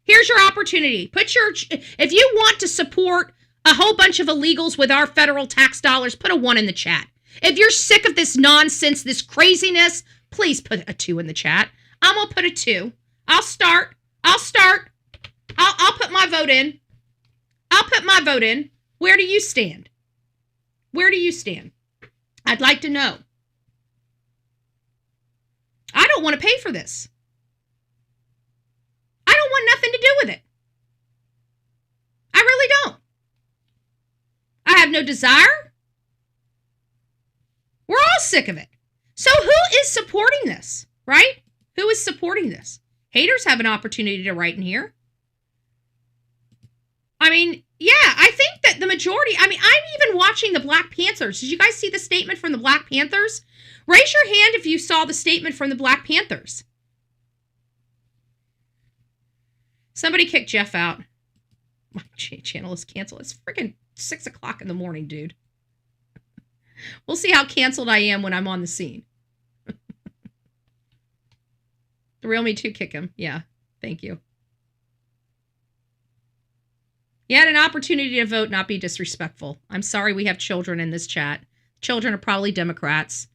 Here's your opportunity. If you want to support a whole bunch of illegals with our federal tax dollars, put a 1 in the chat. If you're sick of this nonsense, this craziness, please put a 2 in the chat. I'm going to put a 2. I'll start. I'll put my vote in. Where do you stand? Where do you stand? I'd like to know. I don't want to pay for this. I don't want nothing to do with it. I really don't. I have no desire. We're all sick of it. So who is supporting this, right? Who is supporting this? Haters have an opportunity to write in here. I mean, yeah, I think that the majority, I'm even watching the Black Panthers. Did you guys see the statement from the Black Panthers? Raise your hand if you saw the statement from the Black Panthers. Somebody kicked Jeff out. My channel is canceled. It's freaking 6 o'clock in the morning, dude. We'll see how canceled I am when I'm on the scene. The real me too, kick him. Yeah, thank you. You had an opportunity to vote, not be disrespectful. I'm sorry we have children in this chat. Children are probably Democrats.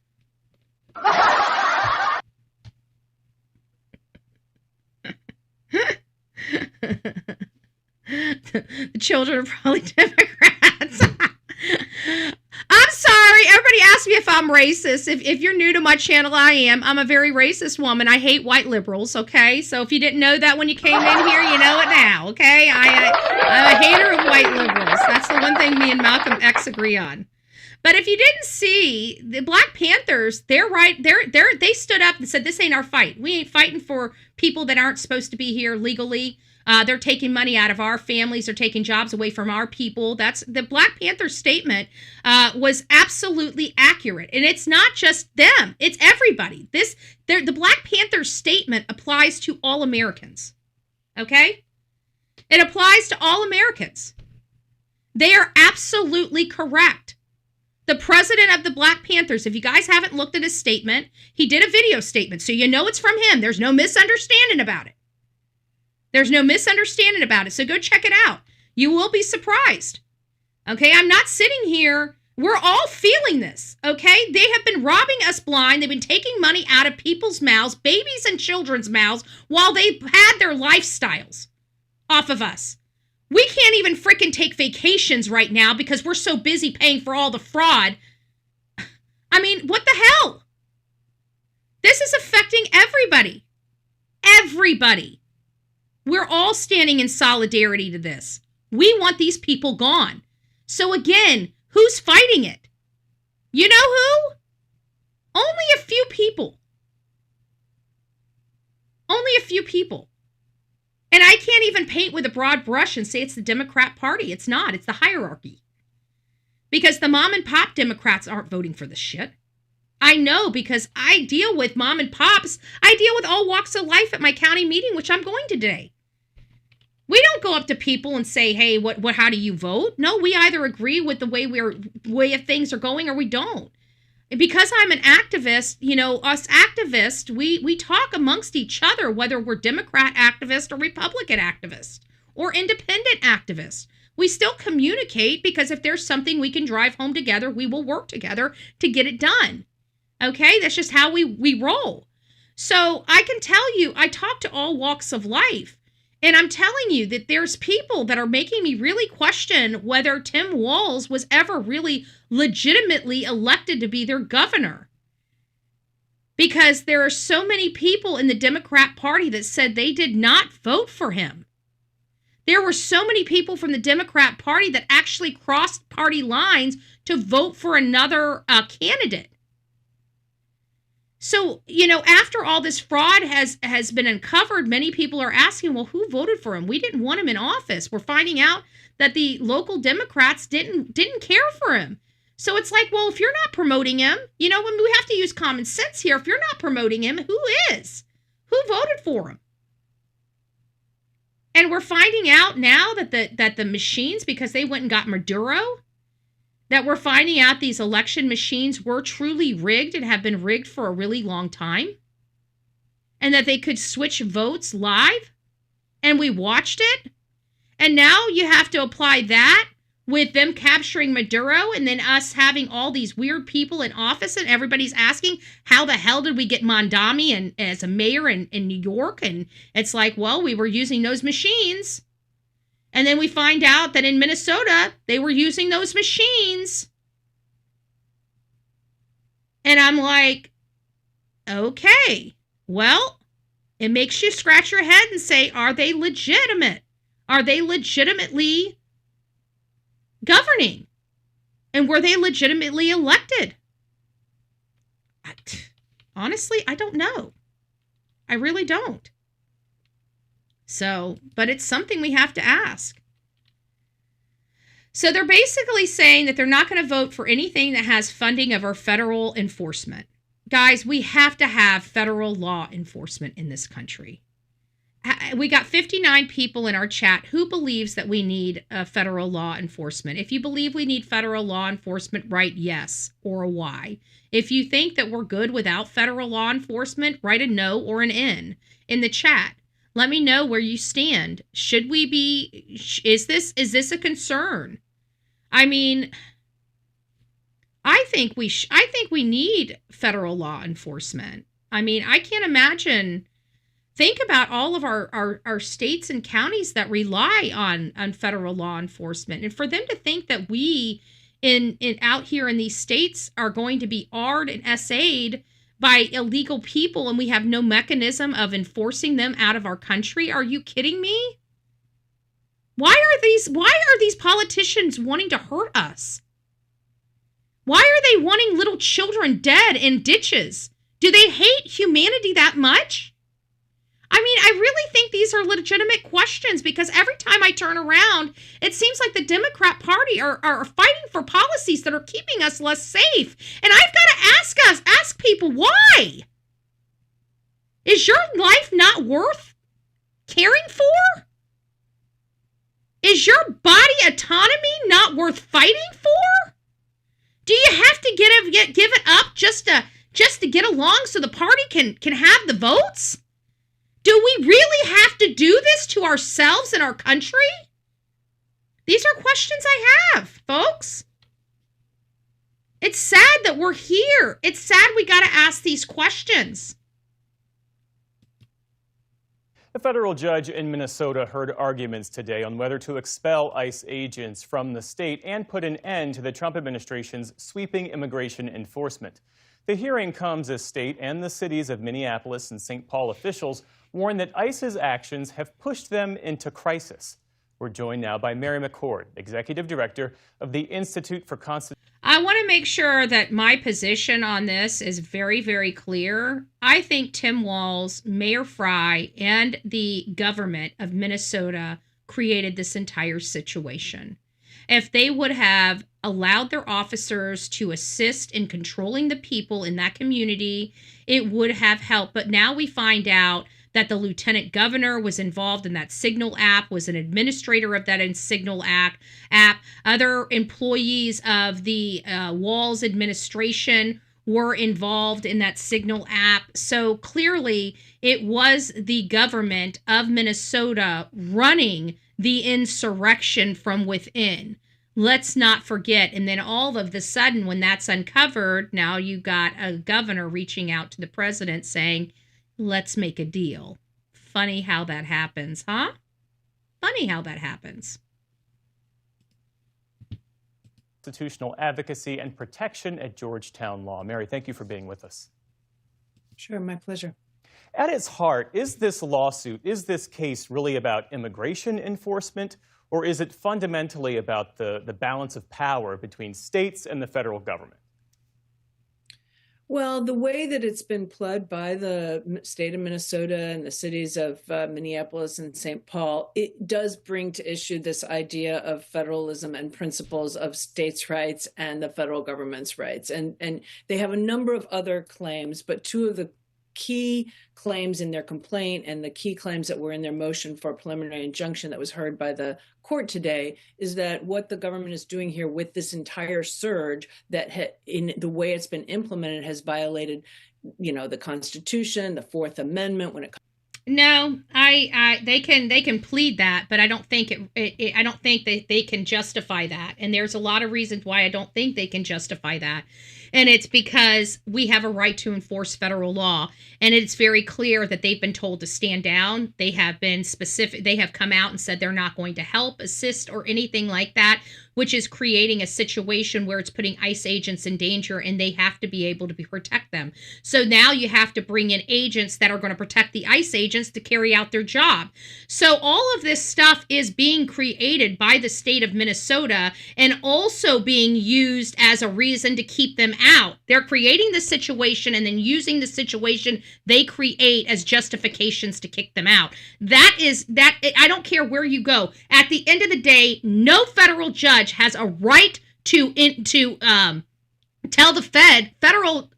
The children are probably Democrats. I'm sorry. Everybody asks me if I'm racist. If you're new to my channel, I am. I'm a very racist woman. I hate white liberals, okay? So if you didn't know that when you came in here, you know it now, okay? I'm a hater of white liberals. That's the one thing me and Malcolm X agree on. But if you didn't see, the Black Panthers, they're right. They stood up and said, this ain't our fight. We ain't fighting for people that aren't supposed to be here legally. They're taking money out of our families. They're taking jobs away from our people. That's the Black Panther statement was absolutely accurate. And it's not just them. It's everybody. The Black Panther statement applies to all Americans. Okay? It applies to all Americans. They are absolutely correct. The president of the Black Panthers, if you guys haven't looked at his statement, he did a video statement, so you know it's from him. There's no misunderstanding about it. There's no misunderstanding about it, so go check it out. You will be surprised. Okay, I'm not sitting here. We're all feeling this, okay? They have been robbing us blind. They've been taking money out of people's mouths, babies and children's mouths, while they had their lifestyles off of us. We can't even frickin' take vacations right now because we're so busy paying for all the fraud. I mean, what the hell? This is affecting everybody. Everybody. We're all standing in solidarity to this. We want these people gone. So again, who's fighting it? You know who? Only a few people. Only a few people. And I can't even paint with a broad brush and say it's the Democrat Party. It's not. It's the hierarchy. Because the mom and pop Democrats aren't voting for this shit. I know, because I deal with mom and pops. I deal with all walks of life at my county meeting, which I'm going to today. We don't go up to people and say, hey, how do you vote? No, we either agree with the way of things are going or we don't. Because I'm an activist, you know, us activists, we talk amongst each other, whether we're Democrat activists or Republican activists or independent activists. We still communicate because if there's something we can drive home together, we will work together to get it done. Okay? That's just how we roll. So I can tell you, I talk to all walks of life. And I'm telling you that there's people that are making me really question whether Tim Walz was ever really legitimately elected to be their governor. Because there are so many people in the Democrat Party that said they did not vote for him. There were so many people from the Democrat Party that actually crossed party lines to vote for another candidate. So, you know, after all this fraud has been uncovered, many people are asking, well, who voted for him? We didn't want him in office. We're finding out that the local Democrats didn't care for him. So it's like, well, if you're not promoting him, you know, when we have to use common sense here, if you're not promoting him, who is? Who voted for him? And we're finding out now that the machines, because they went and got Maduro, that we're finding out these election machines were truly rigged and have been rigged for a really long time. And that they could switch votes live. And we watched it. And now you have to apply that with them capturing Maduro and then us having all these weird people in office and everybody's asking, how the hell did we get Mondami as a mayor in New York? And it's like, well, we were using those machines. And then we find out that in Minnesota, they were using those machines. And I'm like, okay, well, it makes you scratch your head and say, are they legitimate? Are they legitimately governing? And were they legitimately elected? Honestly, I don't know. I really don't. So, but it's something we have to ask. So they're basically saying that they're not going to vote for anything that has funding of our federal enforcement. Guys, we have to have federal law enforcement in this country. We got 59 people in our chat who believes that we need federal law enforcement. If you believe we need federal law enforcement, write yes or a Y. If you think that we're good without federal law enforcement, write a no or an N in the chat. Let me know where you stand. Should we be, is this a concern? I mean, I think we need federal law enforcement. I mean, I can't imagine. Think about all of our states and counties that rely on federal law enforcement. And for them to think that we in out here in these states are going to be R'd and SA'd by illegal people and we have no mechanism of enforcing them out of our country. Are you kidding me? Why are these politicians wanting to hurt us? Why are they wanting little children dead in ditches? Do they hate humanity that much? I mean, I really think these are legitimate questions, because every time I turn around, it seems like the Democrat Party are fighting for policies that are keeping us less safe. And I've got to ask people, why? Is your life not worth caring for? Is your body autonomy not worth fighting for? Do you have to give it up just to get along so the party can have the votes? Do we really have to do this to ourselves and our country? These are questions I have, folks. It's sad that we're here. It's sad we got to ask these questions. A federal judge in Minnesota heard arguments today on whether to expel ICE agents from the state and put an end to the Trump administration's sweeping immigration enforcement. The hearing comes as state and the cities of Minneapolis and St. Paul officials warn that ICE's actions have pushed them into crisis. We're joined now by Mary McCord, Executive Director of the Institute for Constitutional. I want to make sure that my position on this is very, very clear. I think Tim Walz, Mayor Frey, and the government of Minnesota created this entire situation. If they would have allowed their officers to assist in controlling the people in that community, it would have helped. But now we find out that the lieutenant governor was involved in that Signal app, was an administrator of that Signal app. Other employees of the Walz administration were involved in that Signal app. So clearly it was the government of Minnesota running the insurrection from within. Let's not forget. And then all of the sudden, when that's uncovered, now you got a governor reaching out to the president saying, let's make a deal. Funny how that happens, huh? Funny how that happens. Constitutional advocacy and protection at Georgetown Law. Mary, thank you for being with us. Sure, my pleasure. At its heart, is this lawsuit, is this case really about immigration enforcement, or is it fundamentally about the balance of power between states and the federal government? Well, the way that it's been pled by the state of Minnesota and the cities of Minneapolis and St. Paul, it does bring to issue this idea of federalism and principles of states' rights and the federal government's rights. And they have a number of other claims, but two of the key claims in their complaint and the key claims that were in their motion for a preliminary injunction that was heard by the court today is that what the government is doing here with this entire surge that in the way it's been implemented has violated, the Constitution, the Fourth Amendment when it comes. No, they can plead that, but I don't think I don't think that they can justify that. And there's a lot of reasons why I don't think they can justify that. And it's because we have a right to enforce federal law. And it's very clear that they've been told to stand down. They have been specific. They have come out and said they're not going to help, assist, or anything like that, which is creating a situation where it's putting ICE agents in danger, and they have to be able to protect them. So now you have to bring in agents that are going to protect the ICE agents to carry out their job. So all of this stuff is being created by the state of Minnesota and also being used as a reason to keep them out. They're creating the situation and then using the situation they create as justifications to kick them out. I don't care where you go. At the end of the day, no federal judge has a right to tell the federal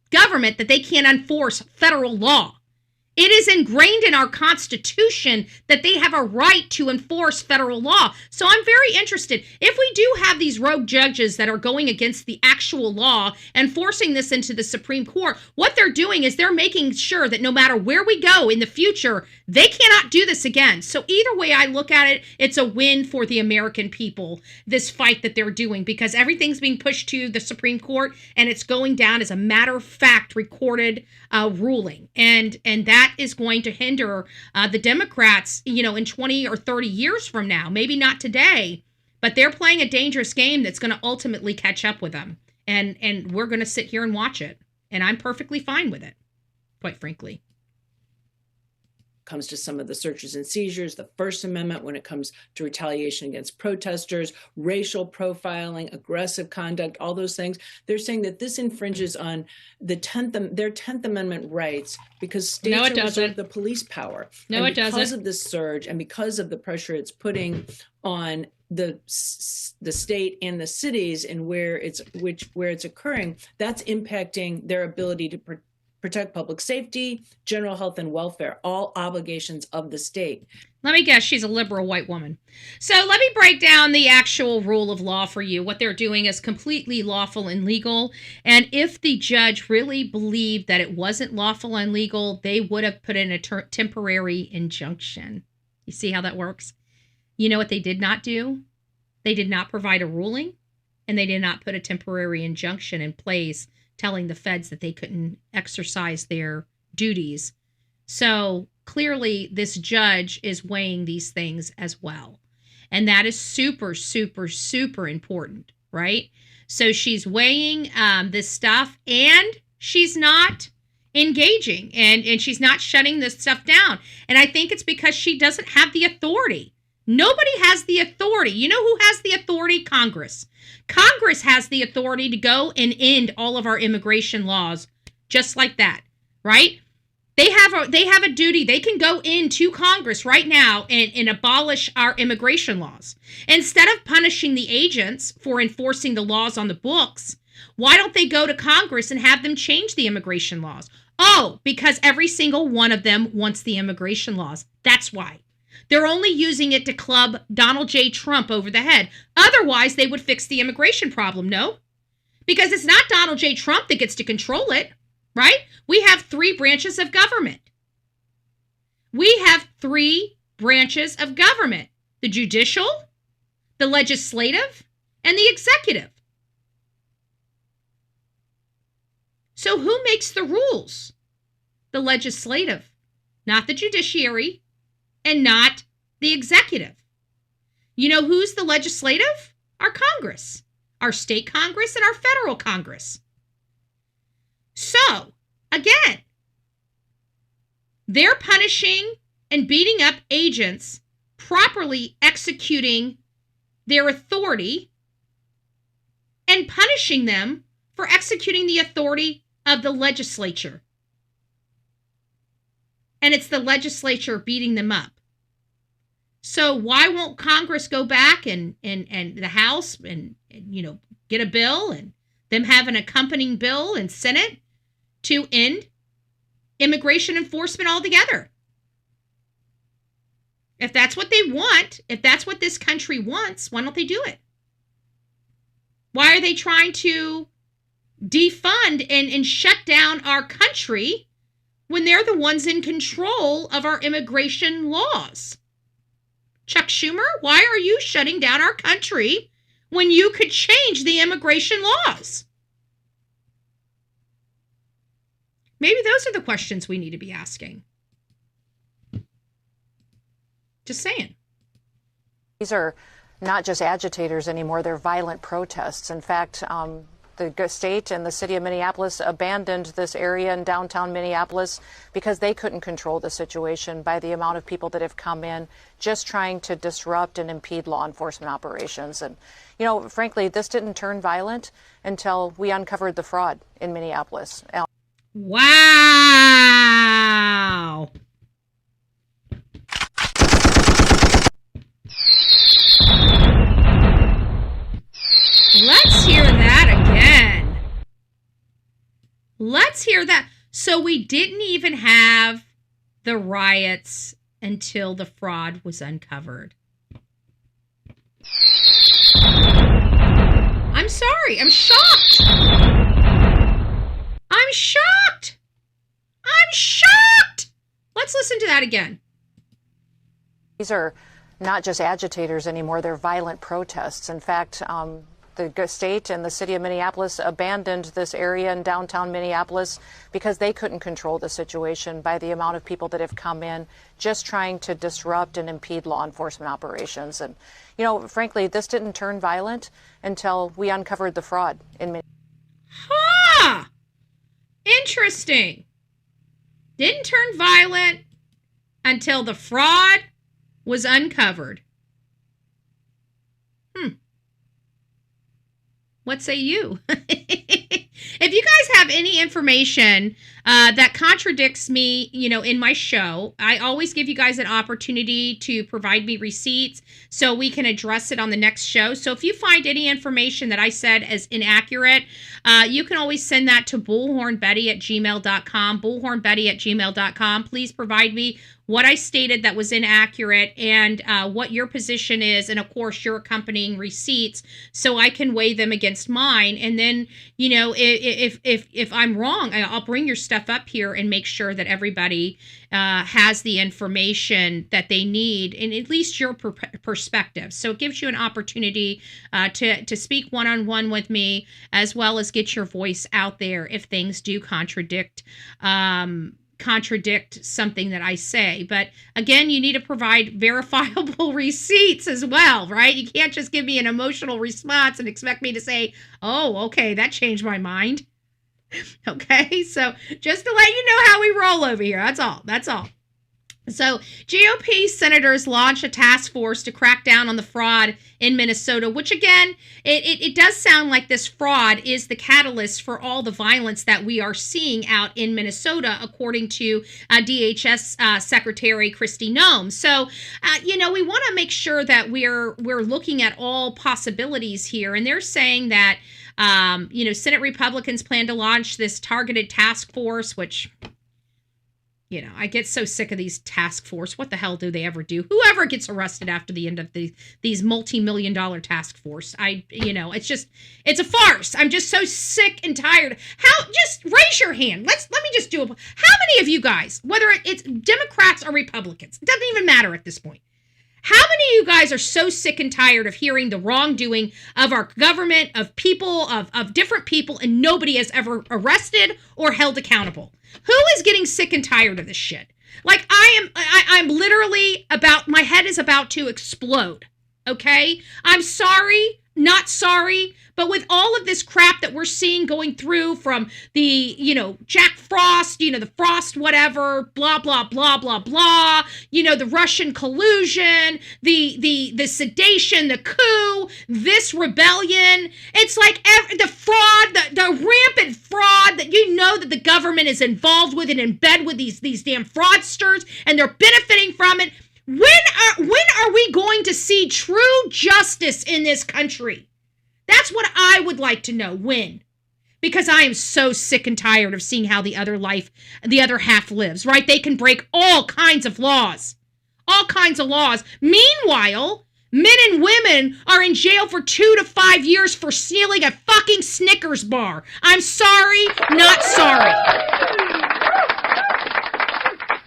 government that they can't enforce federal law. It is ingrained in our Constitution that they have a right to enforce federal law. So I'm very interested. If we do have these rogue judges that are going against the actual law and forcing this into the Supreme Court, what they're doing is they're making sure that no matter where we go in the future, they cannot do this again. So either way I look at it, it's a win for the American people, this fight that they're doing, because everything's being pushed to the Supreme Court and it's going down as a matter of fact recorded ruling. And that is going to hinder the Democrats, in 20 or 30 years from now. Maybe not today, but they're playing a dangerous game that's going to ultimately catch up with them. And we're going to sit here and watch it. And I'm perfectly fine with it, quite frankly. comes to some of the searches and seizures, the First Amendment when it comes to retaliation against protesters, racial profiling, aggressive conduct, all those things. They're saying that this infringes on their 10th Amendment rights because states are reserved the police power. No, it doesn't. Because of this surge and because of the pressure it's putting on the state and the cities and where it's occurring, that's impacting their ability to protect public safety, general health and welfare, all obligations of the state. Let me guess, she's a liberal white woman. So let me break down the actual rule of law for you. What they're doing is completely lawful and legal. And if the judge really believed that it wasn't lawful and legal, they would have put in a temporary injunction. You see how that works? You know what they did not do? They did not provide a ruling, and they did not put a temporary injunction in place telling the feds that they couldn't exercise their duties. So clearly this judge is weighing these things as well. And that is super, super, super important, right? So she's weighing this stuff, and she's not engaging, and she's not shutting this stuff down. And I think it's because she doesn't have the authority. Nobody has the authority. You know who has the authority? Congress. Congress has the authority to go and end all of our immigration laws just like that, right? They have a duty. They can go into Congress right now and abolish our immigration laws. Instead of punishing the agents for enforcing the laws on the books, why don't they go to Congress and have them change the immigration laws? Oh, because every single one of them wants the immigration laws. That's why. They're only using it to club Donald J. Trump over the head. Otherwise, they would fix the immigration problem, no? Because it's not Donald J. Trump that gets to control it, right? We have 3 branches of government. We have 3 branches of government: the judicial, the legislative, and the executive. So who makes the rules? The legislative, not the judiciary, and not the executive. You know who's the legislative? Our Congress, our state Congress, and our federal Congress. So, again, they're punishing and beating up agents properly executing their authority and punishing them for executing the authority of the legislature. And it's the legislature beating them up. So why won't Congress go back and the House and get a bill and them have an accompanying bill in Senate to end immigration enforcement altogether? If that's what they want, if that's what this country wants, why don't they do it? Why are they trying to defund and shut down our country when they're the ones in control of our immigration laws? Chuck Schumer, why are you shutting down our country when you could change the immigration laws? Maybe those are the questions we need to be asking. Just saying. These are not just agitators anymore, they're violent protests. In fact, the state and the city of Minneapolis abandoned this area in downtown Minneapolis because they couldn't control the situation by the amount of people that have come in just trying to disrupt and impede law enforcement operations. And, frankly, this didn't turn violent until we uncovered the fraud in Minneapolis. Wow. Let's hear that again. Let's hear that. So we didn't even have the riots until the fraud was uncovered. I'm sorry. I'm shocked. I'm shocked. I'm shocked. Let's listen to that again. These are not just agitators anymore, they're violent protests. In fact, the state and the city of Minneapolis abandoned this area in downtown Minneapolis because they couldn't control the situation by the amount of people that have come in just trying to disrupt and impede law enforcement operations. And, frankly, this didn't turn violent until we uncovered the fraud in Minneapolis. Ha! Interesting. Didn't turn violent until the fraud was uncovered. What say you? If you guys have any information that contradicts me, in my show, I always give you guys an opportunity to provide me receipts so we can address it on the next show. So if you find any information that I said as inaccurate, you can always send that to bullhornbetty@gmail.com, bullhornbetty@gmail.com. Please provide me what I stated that was inaccurate and what your position is, and of course your accompanying receipts, so I can weigh them against mine. And then, if I'm wrong, I'll bring your stuff up here and make sure that everybody has the information that they need, and at least your perspective. So it gives you an opportunity to speak one-on-one with me, as well as get your voice out there if things do contradict something that I say. But again, you need to provide verifiable receipts as well, right? You can't just give me an emotional response and expect me to say, oh, okay, that changed my mind. Okay, so just to let you know how we roll over here. That's all. So GOP senators launched a task force to crack down on the fraud in Minnesota, which again, it does sound like this fraud is the catalyst for all the violence that we are seeing out in Minnesota, according to DHS Secretary Kristi Noem. So, we want to make sure that we're looking at all possibilities here. And they're saying that, Senate Republicans plan to launch this targeted task force, which... I get so sick of these task force. What the hell do they ever do? Whoever gets arrested after the end of these multi-million-dollar task force, it's a farce. I'm just so sick and tired. Just raise your hand. Let me just do it. How many of you guys, whether it's Democrats or Republicans, it doesn't even matter at this point. How many of you guys are so sick and tired of hearing the wrongdoing of our government, of people, of different people, and nobody is ever arrested or held accountable? Who is getting sick and tired of this shit? Like, I'm literally my head is about to explode, okay? I'm sorry, not sorry, but with all of this crap that we're seeing going through from the, Jack Frost, the Frost whatever, blah, blah, blah, blah, blah, the Russian collusion, the sedation, the coup, this rebellion, it's like the fraud, the rampant fraud that that the government is involved with and in bed with these damn fraudsters, and they're benefiting from it. When are we going to see true justice in this country? That's what I would like to know. When? Because I am so sick and tired of seeing how the other half lives, right? They can break all kinds of laws. Meanwhile, men and women are in jail for 2 to 5 years for stealing a fucking Snickers bar. I'm sorry, not sorry.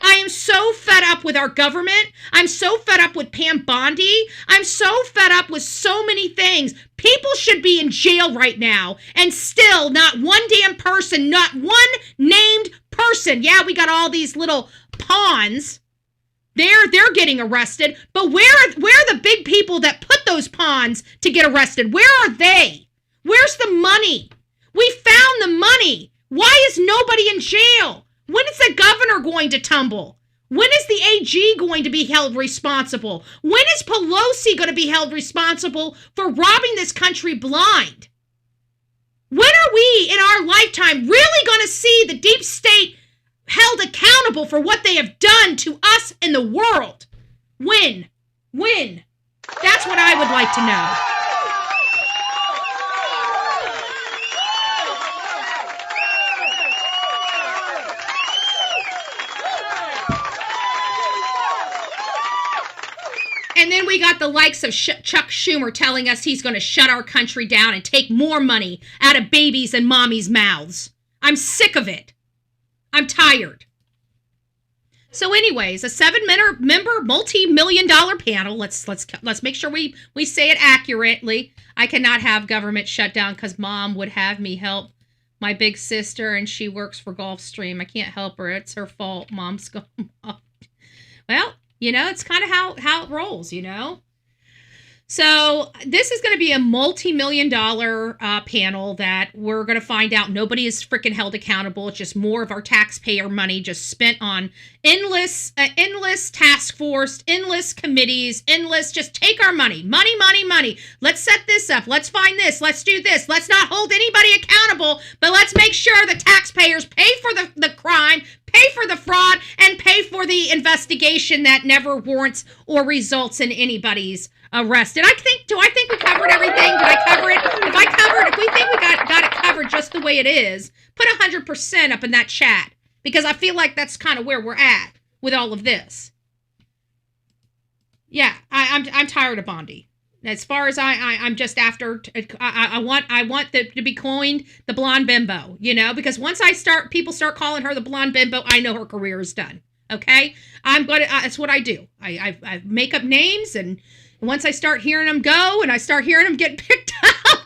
I am so fed up with our government. I'm so fed up with Pam Bondi. I'm so fed up with so many things. People should be in jail right now, and still not one damn person, not one named person. Yeah, we got all these little pawns. They're getting arrested, but where are the big people that put those pawns to get arrested? Where are they? Where's the money? We found the money. Why is nobody in jail? When is the governor going to tumble? When is the AG going to be held responsible? When is Pelosi going to be held responsible for robbing this country blind? When are we, in our lifetime, really going to see the deep state held accountable for what they have done to us and the world? When? That's what I would like to know. And then we got the likes of Chuck Schumer telling us he's going to shut our country down and take more money out of babies and mommies' mouths. I'm sick of it. I'm tired. So anyways, a 7-member multi-million-dollar panel. Let's make sure we say it accurately. I cannot have government shut down because Mom would have me help my big sister, and she works for Gulfstream. I can't help her. It's her fault. Mom's gone. Well, it's kind of how it rolls, So this is going to be a multi-million-dollar panel that we're going to find out nobody is freaking held accountable. It's just more of our taxpayer money just spent on endless task force, endless committees, just take our money. Money. Let's set this up. Let's find this. Let's do this. Let's not hold anybody accountable, but let's make sure the taxpayers pay for the crime, pay for the fraud, and pay for the investigation that never warrants or results in anybody's arrest. Do I think we covered everything? Did I cover it? If we think we got it covered just the way it is, put 100% up in that chat, because I feel like that's kind of where we're at with all of this. Yeah, I'm tired of Bondi. As far as I'm just after, I want to be coined the blonde bimbo, because once people start calling her the blonde bimbo, I know her career is done. Okay, that's what I do. I make up names, and once I start hearing them go, and I start hearing them get picked up,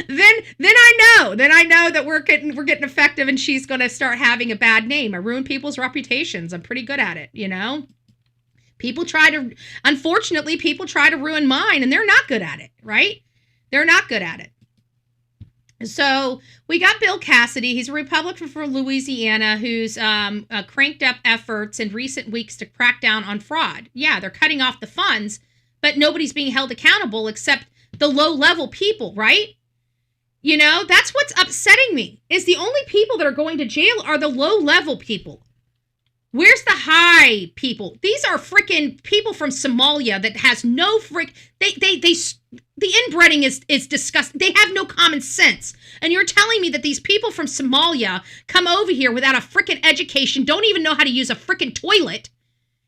then I know that we're getting effective, and she's going to start having a bad name. I ruin people's reputations. I'm pretty good at it, Unfortunately, people try to ruin mine, and they're not good at it, right? They're not good at it. So we got Bill Cassidy. He's a Republican from Louisiana who's cranked up efforts in recent weeks to crack down on fraud. Yeah, they're cutting off the funds, but nobody's being held accountable except the low-level people, right? That's what's upsetting me, is the only people that are going to jail are the low-level people. Where's the high people? These are freaking people from Somalia that has no the inbreeding is disgusting. They have no common sense. And you're telling me that these people from Somalia come over here without a freaking education, don't even know how to use a freaking toilet,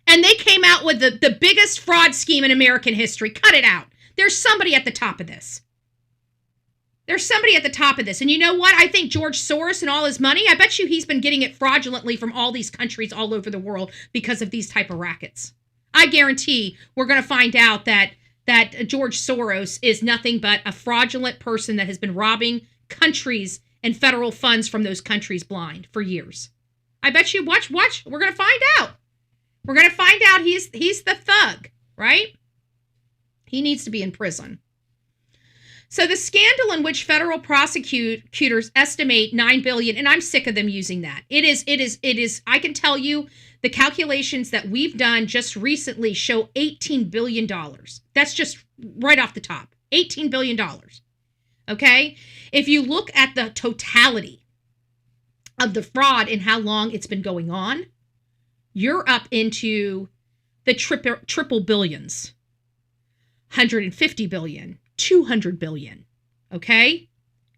and they came out with the biggest fraud scheme in American history. Cut it out. There's somebody at the top of this. And you know what? I think George Soros and all his money, I bet you he's been getting it fraudulently from all these countries all over the world because of these type of rackets. I guarantee we're going to find out that George Soros is nothing but a fraudulent person that has been robbing countries and federal funds from those countries blind for years. I bet you, watch. We're going to find out. We're going to find out he's the thug, right? He needs to be in prison. So the scandal in which federal prosecutors estimate $9 billion, and I'm sick of them using that. It is, I can tell you the calculations that we've done just recently show $18 billion. That's just right off the top, $18 billion. Okay? If you look at the totality of the fraud and how long it's been going on, you're up into the triple billions, 150 billion. 200 billion. Okay?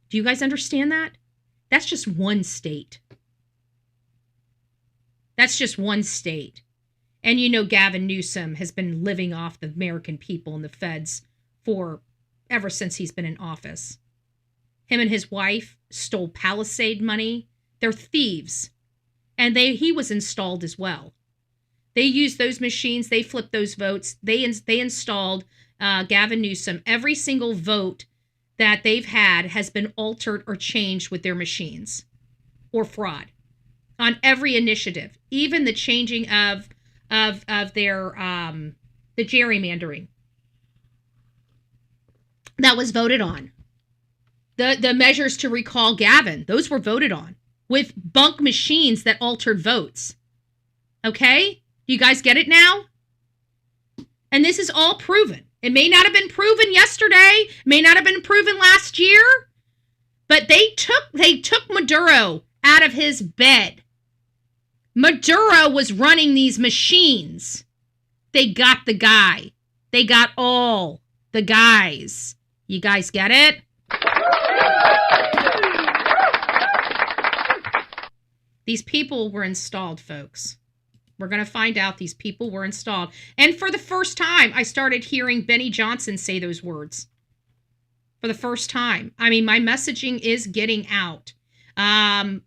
Do you guys understand that? That's just one state. And Gavin Newsom has been living off the American people and the feds ever since he's been in office. Him and his wife stole Palisade money. They're thieves. And he was installed as well. They used those machines. They flipped those votes. They installed Gavin Newsom. Every single vote that they've had has been altered or changed with their machines or fraud on every initiative, even the changing of their the gerrymandering that was voted on. The measures to recall Gavin, those were voted on with bunk machines that altered votes. Okay? You guys get it now? And this is all proven. It may not have been proven yesterday, may not have been proven last year, but they took Maduro out of his bed. Maduro was running these machines. They got the guy. They got all the guys. You guys get it? These people were installed, folks. We're going to find out these people were installed. And for the first time, I started hearing Benny Johnson say those words. For the first time. I mean, my messaging is getting out. At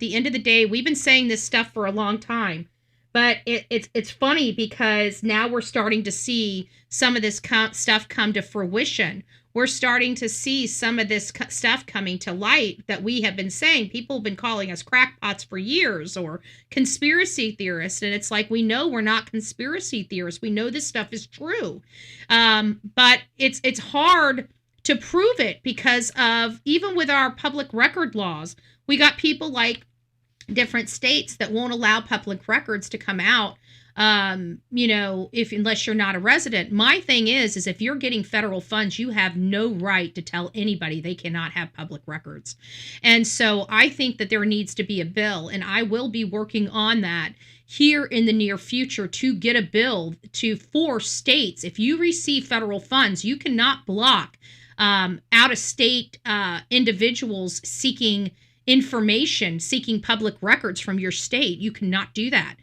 the end of the day, we've been saying this stuff for a long time. But it's funny because now we're starting to see some of this stuff come to fruition. We're starting to see some of this stuff coming to light that we have been saying. People have been calling us crackpots for years or conspiracy theorists. And it's like, we know we're not conspiracy theorists. We know this stuff is true. But it's hard to prove it because of, even with our public record laws, we got people like different states that won't allow public records to come out, unless you're not a resident. My thing is if you're getting federal funds, you have no right to tell anybody they cannot have public records. And so I think that there needs to be a bill, and I will be working on that here in the near future to get a bill to force states, if you receive federal funds, you cannot block out-of-state individuals seeking information, seeking public records from your state. You cannot do that.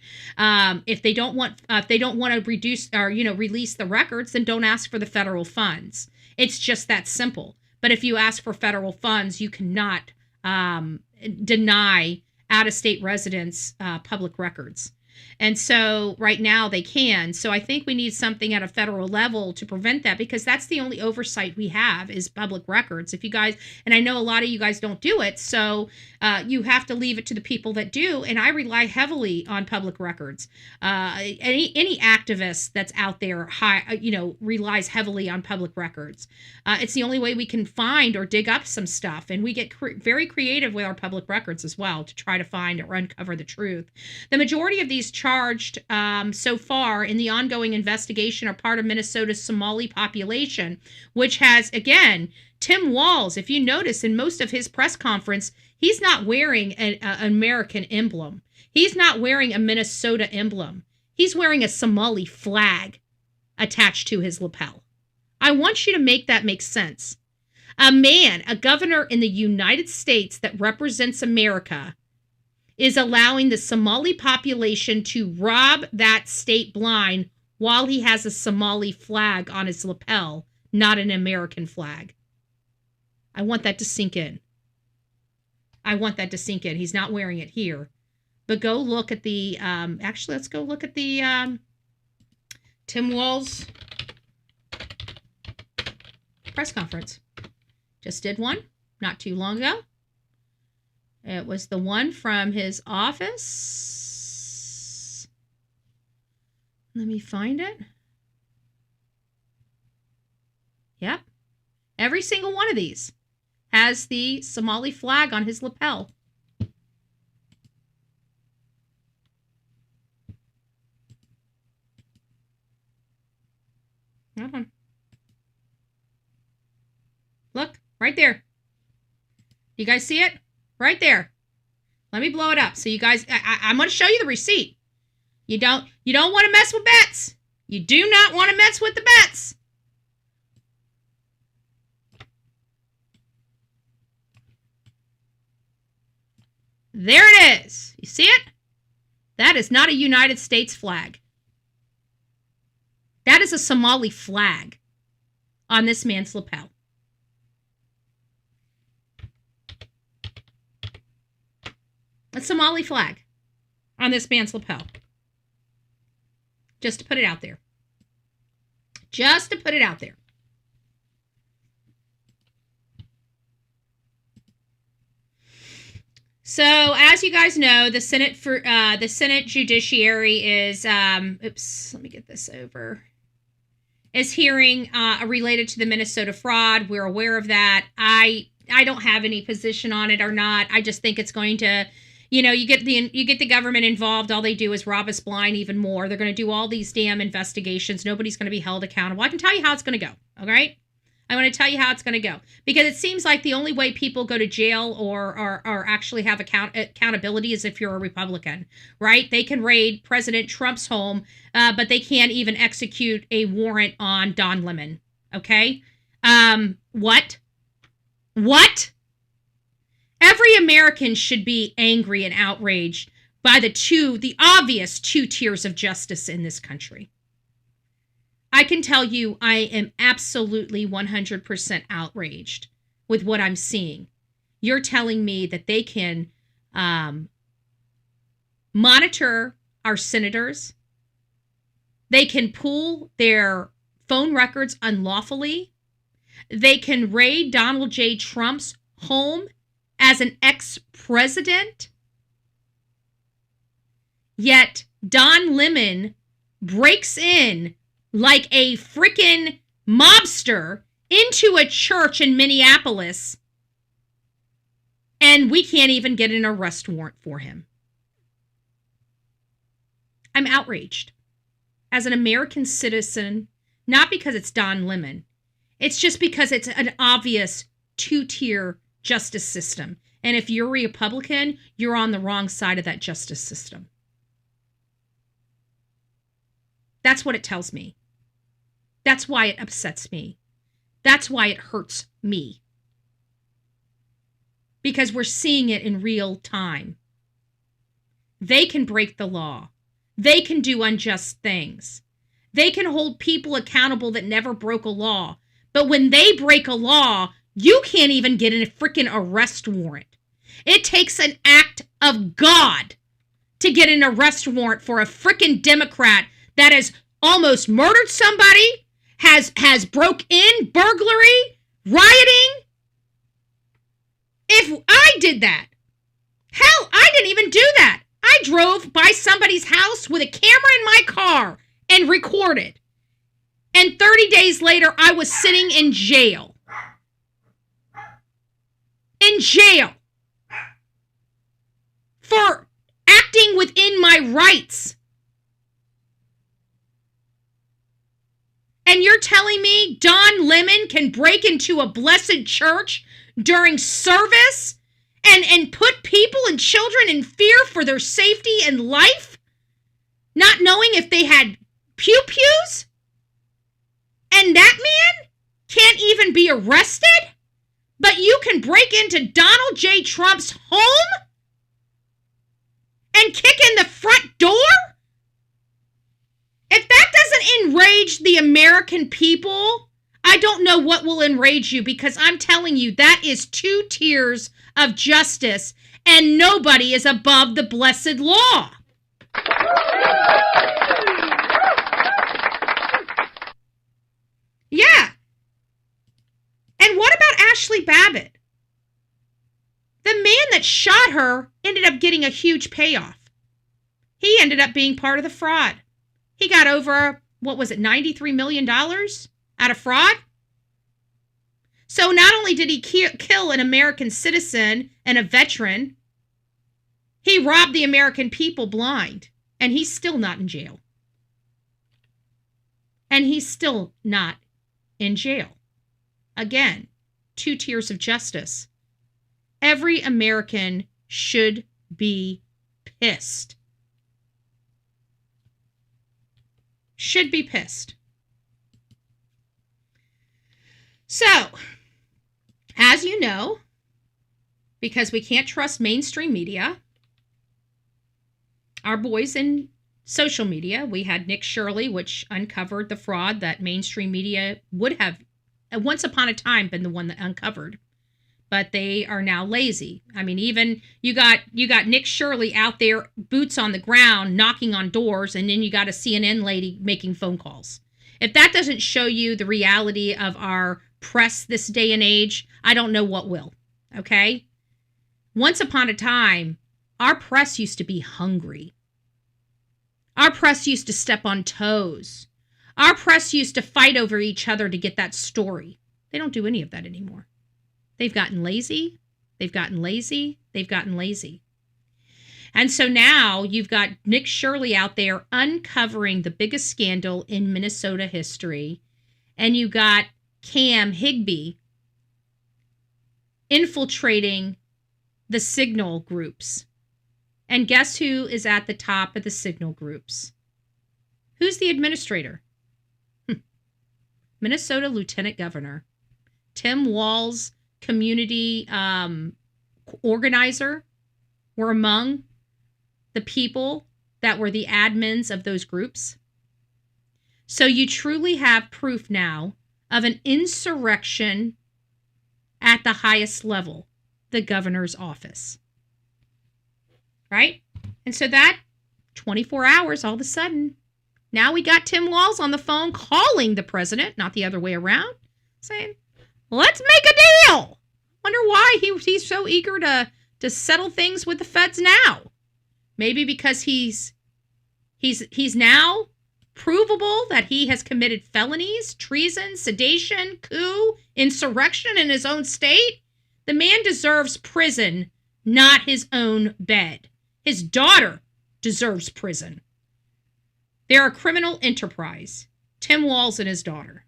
If they don't want to reduce or release the records, then don't ask for the federal funds. It's just that simple. But if you ask for federal funds, you cannot deny out-of-state residents public records. And so right now they can. So I think we need something at a federal level to prevent that, because that's the only oversight we have is public records. If you guys, and I know a lot of you guys don't do it, so you have to leave it to the people that do. And I rely heavily on public records. Any activist that's out there, relies heavily on public records. It's the only way we can find or dig up some stuff. And we get very creative with our public records as well to try to find or uncover the truth. The majority of these charged so far in the ongoing investigation are part of Minnesota's Somali population, which has, again, Tim Walz, if you notice in most of his press conference, he's not wearing an American emblem. He's not wearing a Minnesota emblem. He's wearing a Somali flag attached to his lapel. I want you to make that make sense. A governor in the United States that represents America, is allowing the Somali population to rob that state blind while he has a Somali flag on his lapel, not an American flag. I want that to sink in. He's not wearing it here. But go look at the, let's go look at the Tim Walz press conference. Just did one not too long ago. It was the one from his office. Let me find it. Yep. Every single one of these has the Somali flag on his lapel. Hold on. Look, right there. You guys see it? Right there. Let me blow it up. So you guys, I'm going to show you the receipt. You don't want to mess with bets. You do not want to mess with the bets. There it is. You see it? That is not a United States flag. That is a Somali flag on this man's lapel. A Somali flag on this man's lapel. Just to put it out there. Just to put it out there. So, as you guys know, the Senate Judiciary is oops, let me get this over. Is hearing related to the Minnesota fraud. We're aware of that. I don't have any position on it or not. I just think it's going to, you get the government involved. All they do is rob us blind even more. They're going to do all these damn investigations. Nobody's going to be held accountable. I can tell you how it's going to go. All right. I'm going to tell you how it's going to go, because it seems like the only way people go to jail or actually have accountability is if you're a Republican, right? They can raid President Trump's home, but they can't even execute a warrant on Don Lemon. Okay. What? Every American should be angry and outraged by the obvious two tiers of justice in this country. I can tell you I am absolutely 100% outraged with what I'm seeing. You're telling me that they can monitor our senators. They can pull their phone records unlawfully. They can raid Donald J. Trump's home as an ex-president. Yet Don Lemon breaks in like a freaking mobster into a church in Minneapolis, and we can't even get an arrest warrant for him. I'm outraged. As an American citizen, not because it's Don Lemon, it's just because it's an obvious two-tier justice system. And if you're a Republican, you're on the wrong side of that justice system. That's what it tells me. That's why it upsets me. That's why it hurts me. Because we're seeing it in real time. They can break the law. They can do unjust things. They can hold people accountable that never broke a law. But when they break a law, you can't even get a freaking arrest warrant. It takes an act of God to get an arrest warrant for a freaking Democrat that has almost murdered somebody, has broke in, burglary, rioting. If I did that, hell, I didn't even do that. I drove by somebody's house with a camera in my car and recorded. And 30 days later, I was sitting in jail. In jail. For acting within my rights. And you're telling me Don Lemon can break into a blessed church during service and put people and children in fear for their safety and life? Not knowing if they had pew-pews? And that man can't even be arrested? But you can break into Donald J. Trump's home and kick in the front door? If that doesn't enrage the American people, I don't know what will enrage you, because I'm telling you, that is two tiers of justice, and nobody is above the blessed law. Yeah. And what about Ashley Babbitt? The man that shot her ended up getting a huge payoff. He ended up being part of the fraud. He got over, what was it, $93 million out of fraud? So not only did he kill an American citizen and a veteran, he robbed the American people blind, and he's still not in jail. And he's still not in jail. Again, two tiers of justice. Every American should be pissed. Should be pissed. So, as you know, because we can't trust mainstream media, our boys in social media, we had Nick Shirley, which uncovered the fraud that mainstream media would have, once upon a time, been the one that uncovered. But they are now lazy. I mean, even you got Nick Shirley out there, boots on the ground, knocking on doors, and then you got a CNN lady making phone calls. If that doesn't show you the reality of our press this day and age, I don't know what will. Okay? Once upon a time, our press used to be hungry. Our press used to step on toes. Our press used to fight over each other to get that story. They don't do any of that anymore. They've gotten lazy. They've gotten lazy. They've gotten lazy. And so now you've got Nick Shirley out there uncovering the biggest scandal in Minnesota history. And you got Cam Higbee infiltrating the signal groups. And guess who is at the top of the signal groups? Who's the administrator? Minnesota Lieutenant Governor Tim Walz, community organizer, were among the people that were the admins of those groups. So you truly have proof now of an insurrection at the highest level, the governor's office. Right? And so that 24 hours, all of a sudden, now we got Tim Walz on the phone calling the president, not the other way around, saying, let's make a deal. Wonder why he's so eager to settle things with the feds now. Maybe because he's now provable that he has committed felonies, treason, sedation, coup, insurrection in his own state. The man deserves prison, not his own bed. His daughter deserves prison. They're a criminal enterprise. Tim Walz and his daughter.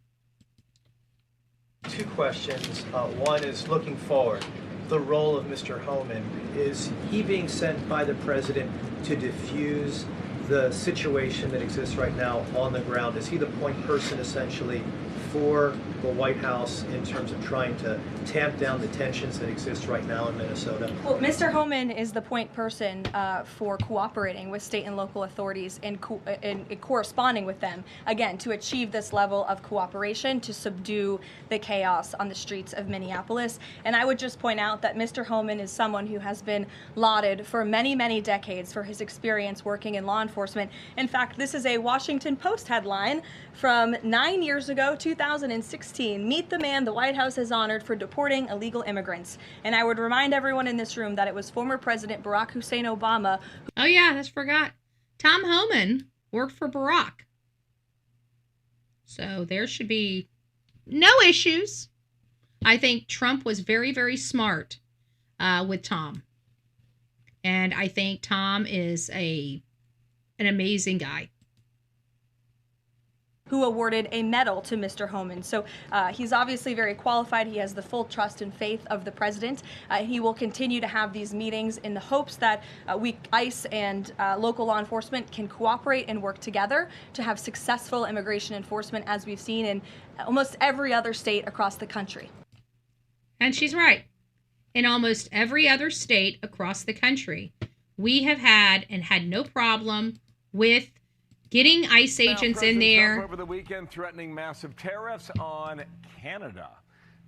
Two questions. One is looking forward. The role of Mr. Homan. Is he being sent by the president to diffuse the situation that exists right now on the ground? Is he the point person essentially for the White House in terms of trying to tamp down the tensions that exist right now in Minnesota? Well, Mr. Homan is the point person for cooperating with state and local authorities and corresponding with them, again, to achieve this level of cooperation to subdue the chaos on the streets of Minneapolis. And I would just point out that Mr. Homan is someone who has been lauded for many, many decades for his experience working in law enforcement. In fact, this is a Washington Post headline from 9 years ago, 2016. Meet the man the White House has honored for deporting illegal immigrants. And I would remind everyone in this room that it was former President Barack Hussein Obama. Oh yeah, that's forgot. Tom Homan worked for Barack. So there should be no issues. I think Trump was very, very smart with Tom. And I think Tom is an amazing guy. Who awarded a medal to Mr. Homan. So he's obviously very qualified. He has the full trust and faith of the president. He will continue to have these meetings in the hopes that ICE and local law enforcement can cooperate and work together to have successful immigration enforcement, as we've seen in almost every other state across the country. And she's right. In almost every other state across the country, we have had no problem with getting ICE agents in there. Trump over the weekend threatening massive tariffs on Canada.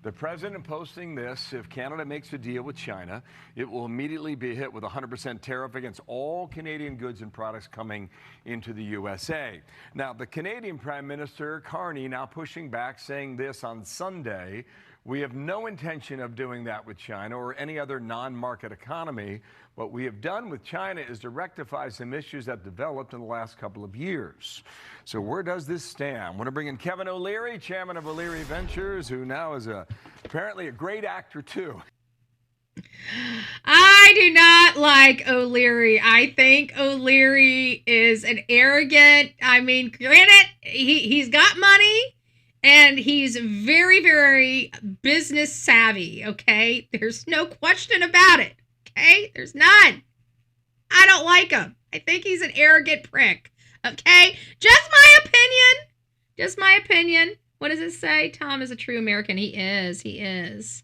The president posting this: if Canada makes a deal with China, it will immediately be hit with a 100% tariff against all Canadian goods and products coming into the USA. Now, the Canadian Prime Minister Carney now pushing back, saying this on Sunday: we have no intention of doing that with China or any other non-market economy. What we have done with China is to rectify some issues that developed in the last couple of years. So where does this stand? I want to bring in Kevin O'Leary, chairman of O'Leary Ventures, who now is apparently a great actor too. I do not like O'Leary. I think O'Leary is an arrogant, granted, he's got money and he's very, very business savvy, okay? There's no question about it. Okay, there's none. I don't like him. I think he's an arrogant prick. Okay, just my opinion. Just my opinion. What does it say? Tom is a true American. He is. He is.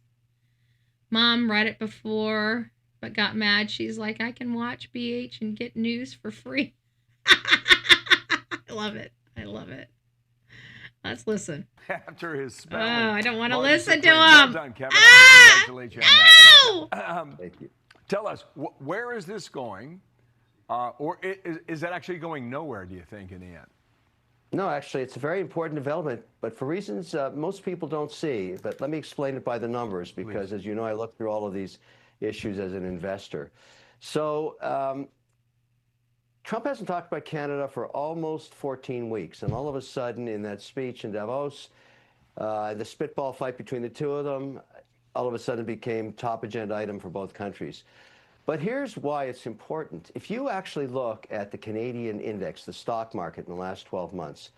Mom read it before, but got mad. She's like, I can watch BH and get news for free. I love it. I love it. Let's listen. After his spelling. Oh, I don't want to listen to him. Well done, Kevin. Congratulate you on that. Thank you. Tell us, where is this going? Or is that actually going nowhere, do you think, in the end? No, actually, it's a very important development, but for reasons most people don't see. But let me explain it by the numbers, because, Please. As you know, I look through all of these issues as an investor. So Trump hasn't talked about Canada for almost 14 weeks. And all of a sudden, in that speech in Davos, the spitball fight between the two of them, all of a sudden became top agenda item for both countries. But here's why it's important. If you actually look at the Canadian index, the stock market in the last 12 months,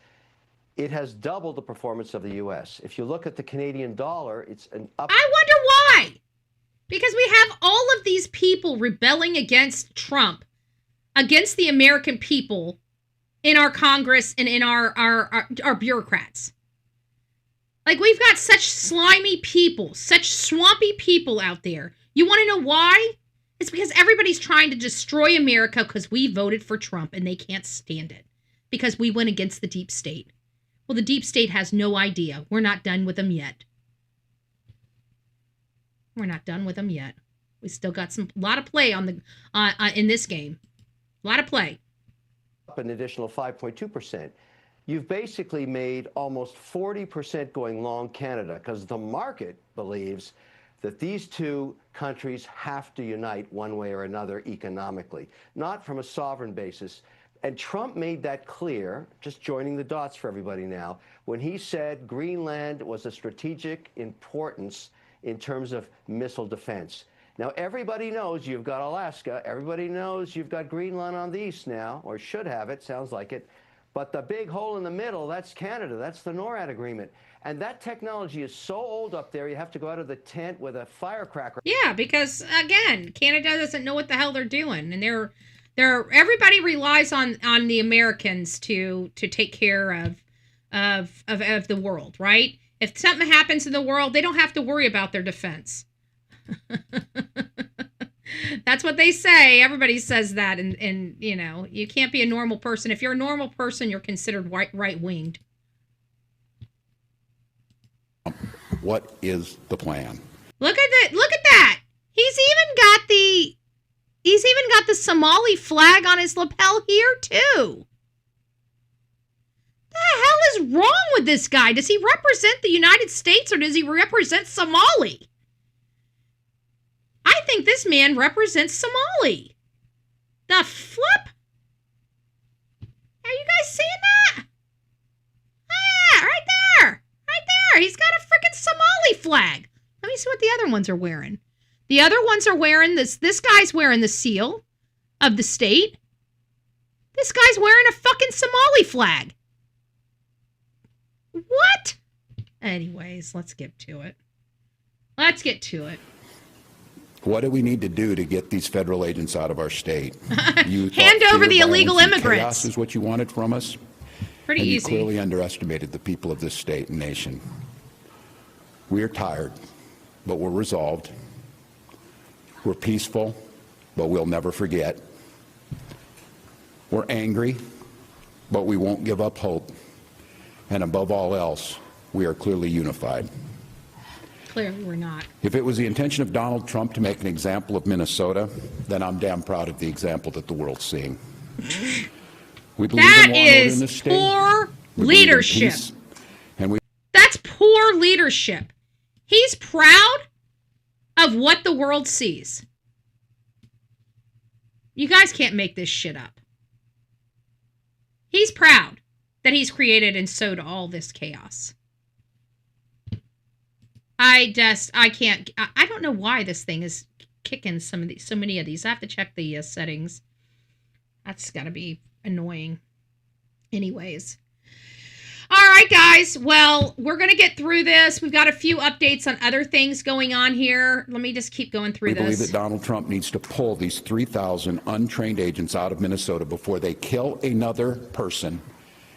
it has doubled the performance of the U.S. If you look at the Canadian dollar, it's an up. I wonder why. Because we have all of these people rebelling against Trump, against the American people in our Congress and in our bureaucrats. Like, we've got such slimy people, such swampy people out there. You want to know why? It's because everybody's trying to destroy America because we voted for Trump and they can't stand it because we went against the deep state. Well, the deep state has no idea. We're not done with them yet. We're not done with them yet. We still got a lot of play on the in this game. A lot of play. an additional 5.2%. You've basically made almost 40% going long Canada because the market believes that these two countries have to unite one way or another economically, not from a sovereign basis. And Trump made that clear, just joining the dots for everybody now, when he said Greenland was of strategic importance in terms of missile defense. Now, everybody knows you've got Alaska. Everybody knows you've got Greenland on the east now, or should have it, sounds like it. But the big hole in the middle, that's Canada. That's the NORAD agreement. And that technology is so old up there, you have to go out of the tent with a firecracker. Yeah, because, again, Canada doesn't know what the hell they're doing. And everybody relies on the Americans to take care of the world, right? If something happens in the world, they don't have to worry about their defense. That's what they say. Everybody says that, and you know, you can't be a normal person. If you're a normal person, you're considered right-winged. What is the plan? Look at that. He's even got the Somali flag on his lapel here too. The hell is wrong with this guy? Does he represent the United States or does he represent Somali? I think this man represents Somali. The flip? Are you guys seeing that? Ah, right there. Right there. He's got a freaking Somali flag. Let me see what the other ones are wearing. The other ones are wearing this. This guy's wearing the seal of the state. This guy's wearing a fucking Somali flag. What? Anyways, let's get to it. What do we need to do to get these federal agents out of our state? You Hand over the illegal immigrants. Chaos is what you wanted from us. Pretty and easy. You clearly underestimated the people of this state and nation. We are tired, but we're resolved. We're peaceful, but we'll never forget. We're angry, but we won't give up hope. And above all else, we are clearly unified. Clearly we're not. If it was the intention of Donald Trump to make an example of Minnesota, then I'm damn proud of the example that the world's seeing. We believe That in law and order in is this state. poor We believe in leadership. peace, and That's poor leadership. He's proud of what the world sees. You guys can't make this shit up. He's proud that he's created and sowed all this chaos. I don't know why this thing is kicking so many of these. I have to check the settings. That's got to be annoying. Anyways. All right, guys. Well, we're going to get through this. We've got a few updates on other things going on here. Let me just keep going through we this. believe that Donald Trump needs to pull these 3,000 untrained agents out of Minnesota before they kill another person.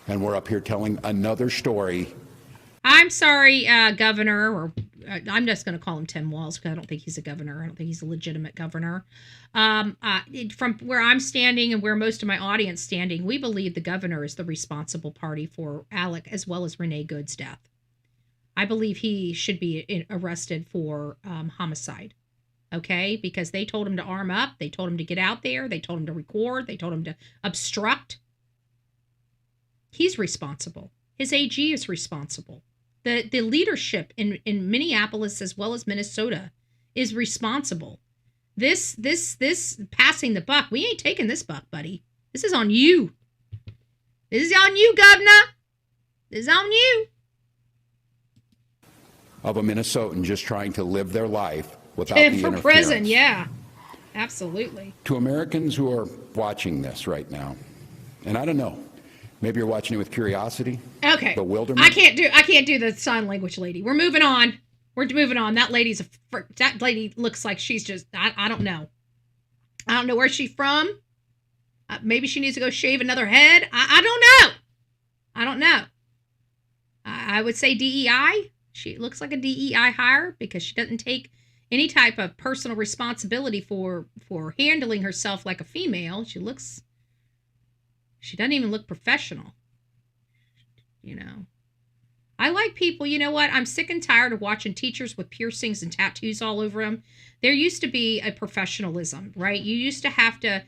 And we're up here telling another story. I'm sorry, Governor, or I'm just going to call him Tim Walz because I don't think he's a governor. I don't think he's a legitimate governor. From where I'm standing and where most of my audience standing, we believe the governor is the responsible party for Alec as well as Renee Good's death. I believe he should be arrested for homicide. Okay? Because they told him to arm up. They told him to get out there. They told him to record. They told him to obstruct. He's responsible. His AG is responsible. The leadership in Minneapolis as well as Minnesota is responsible. This passing the buck, we ain't taking this buck, buddy. This is on you. This is on you, Governor. This is on you. Of a Minnesotan just trying to live their life without And the for interference. prison, yeah. Absolutely. To Americans who are watching this right now, and I don't know, maybe you're watching it with curiosity, Okay. bewilderment. I can't do the sign language lady. We're moving on. That lady looks like she's just, I don't know. I don't know where she's from. Maybe she needs to go shave another head. I don't know. I would say DEI. She looks like a DEI hire because she doesn't take any type of personal responsibility for handling herself like a female. She doesn't even look professional. You know. I like people, you know what? I'm sick and tired of watching teachers with piercings and tattoos all over them. There used to be a professionalism, right? You used to have to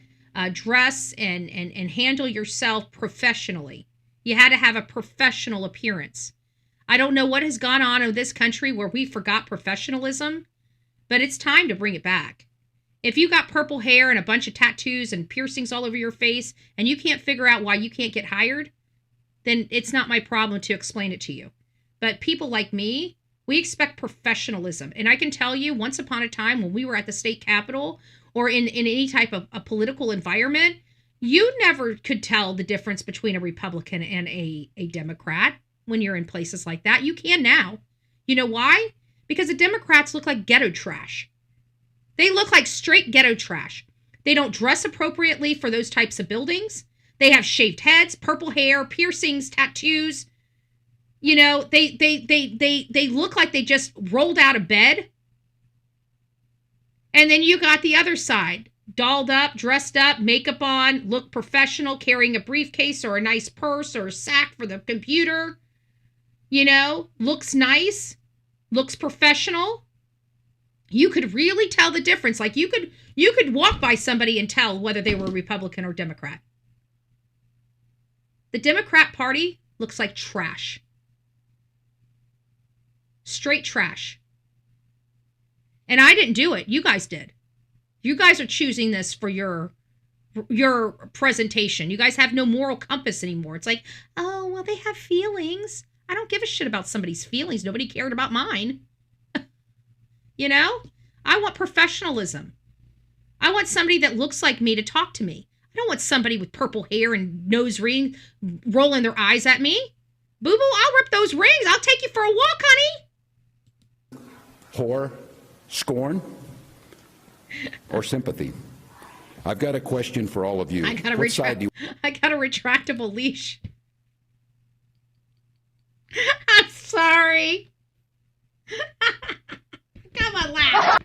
dress and handle yourself professionally. You had to have a professional appearance. I don't know what has gone on in this country where we forgot professionalism, but it's time to bring it back. If you got purple hair and a bunch of tattoos and piercings all over your face and you can't figure out why you can't get hired, then it's not my problem to explain it to you. But people like me, we expect professionalism. And I can tell you, once upon a time when we were at the state capitol or in any type of a political environment, you never could tell the difference between a Republican and a Democrat when you're in places like that. You can now. You know why? Because the Democrats look like ghetto trash. They look like straight ghetto trash. They don't dress appropriately for those types of buildings. They have shaved heads, purple hair, piercings, tattoos. You know, they look like they just rolled out of bed. And then you got the other side, dolled up, dressed up, makeup on, look professional, carrying a briefcase or a nice purse or a sack for the computer. You know, looks nice, looks professional. You could really tell the difference. Like you could walk by somebody and tell whether they were Republican or Democrat. The Democrat Party looks like trash. Straight trash. And I didn't do it. You guys did. You guys are choosing this for your presentation. You guys have no moral compass anymore. It's like, oh, well, they have feelings. I don't give a shit about somebody's feelings. Nobody cared about mine. You know? I want professionalism. I want somebody that looks like me to talk to me. I don't want somebody with purple hair and nose ring rolling their eyes at me. Boo-boo, I'll rip those rings. I'll take you for a walk, honey. Whore, scorn, or sympathy? I've got a question for all of you. I got a retractable leash. I'm sorry. Come on, laugh.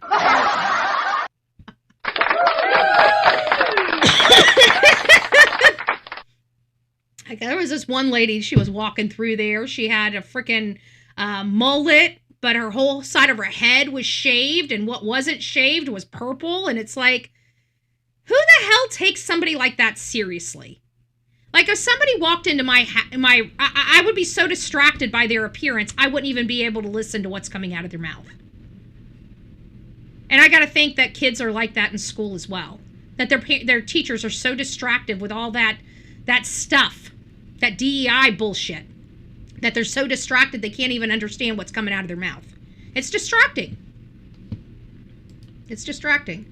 There was this one lady, she was walking through there. She had a freaking mullet, but her whole side of her head was shaved, and what wasn't shaved was purple. And it's like, who the hell takes somebody like that seriously? Like if somebody walked into I would be so distracted by their appearance, I wouldn't even be able to listen to what's coming out of their mouth. And I got to think that kids are like that in school as well. That their teachers are so distracted with all that stuff, that DEI bullshit, that they're so distracted they can't even understand what's coming out of their mouth. It's distracting. It's distracting.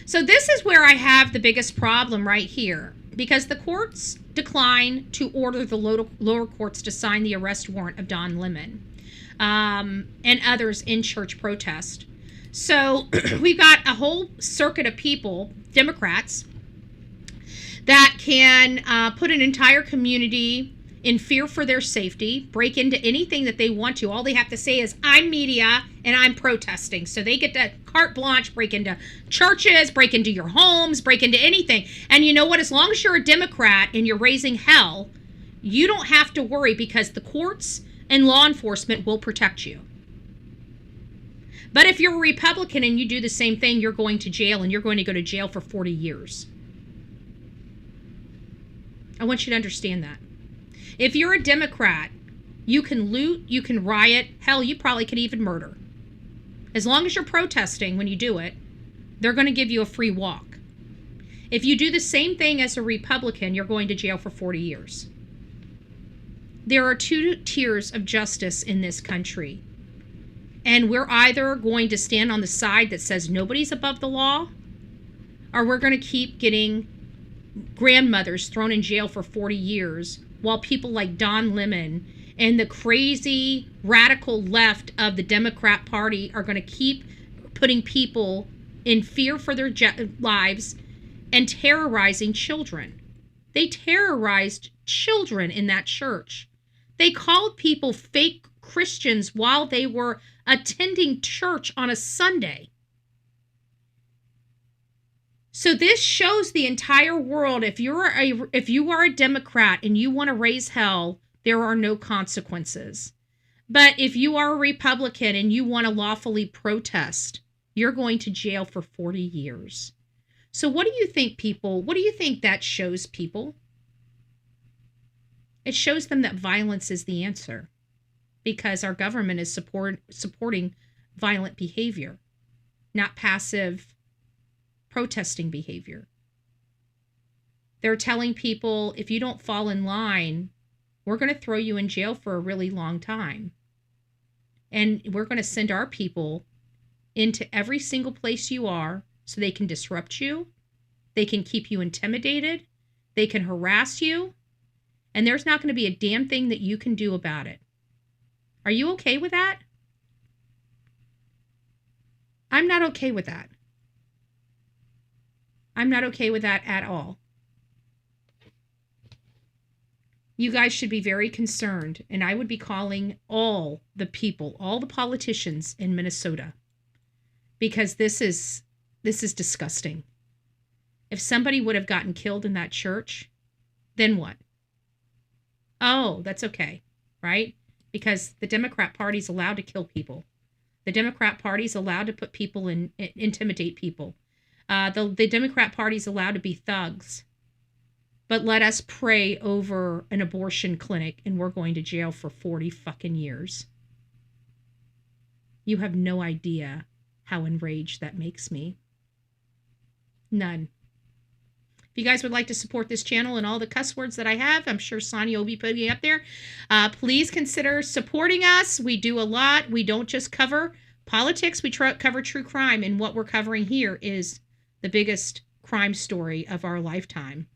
So this is where I have the biggest problem right here, because the courts decline to order the lower courts to sign the arrest warrant of Don Lemon and others in church protest. So we've got a whole circuit of people, Democrats, that can put an entire community in fear for their safety, break into anything that they want to. All they have to say is, I'm media and I'm protesting. So they get to carte blanche, break into churches, break into your homes, break into anything. And you know what? As long as you're a Democrat and you're raising hell, you don't have to worry because the courts and law enforcement will protect you. But if you're a Republican and you do the same thing, you're going to jail, and you're going to go to jail for 40 years. I want you to understand that. If you're a Democrat, you can loot, you can riot, hell, you probably could even murder. As long as you're protesting when you do it, they're going to give you a free walk. If you do the same thing as a Republican, you're going to jail for 40 years. There are two tiers of justice in this country. And we're either going to stand on the side that says nobody's above the law, or we're going to keep getting grandmothers thrown in jail for 40 years while people like Don Lemon and the crazy radical left of the Democrat Party are going to keep putting people in fear for their lives and terrorizing children. They terrorized children in that church. They called people fake Christians while they were attending church on a Sunday. So this shows the entire world, if you are a Democrat and you want to raise hell, there are no consequences. But if you are a Republican and you want to lawfully protest, you're going to jail for 40 years. So what do you think, people? What do you think that shows people? It shows them that violence is the answer because our government is supporting violent behavior, not passive protesting behavior. They're telling people, if you don't fall in line, we're going to throw you in jail for a really long time. And we're going to send our people into every single place you are so they can disrupt you. They can keep you intimidated. They can harass you. And there's not going to be a damn thing that you can do about it. Are you okay with that? I'm not okay with that. I'm not okay with that at all. You guys should be very concerned, and I would be calling all the people, all the politicians in Minnesota, because this is disgusting. If somebody would have gotten killed in that church, then what? Oh, that's okay, right? Because the Democrat Party's allowed to kill people. The Democrat Party's allowed to put people in, intimidate people. The Democrat Party's allowed to be thugs. But let us pray over an abortion clinic and we're going to jail for 40 fucking years. You have no idea how enraged that makes me. None. If you guys would like to support this channel and all the cuss words that I have, I'm sure Sonia will be putting it up there. Please consider supporting us. We do a lot. We don't just cover politics. We cover true crime. And what we're covering here is the biggest crime story of our lifetime.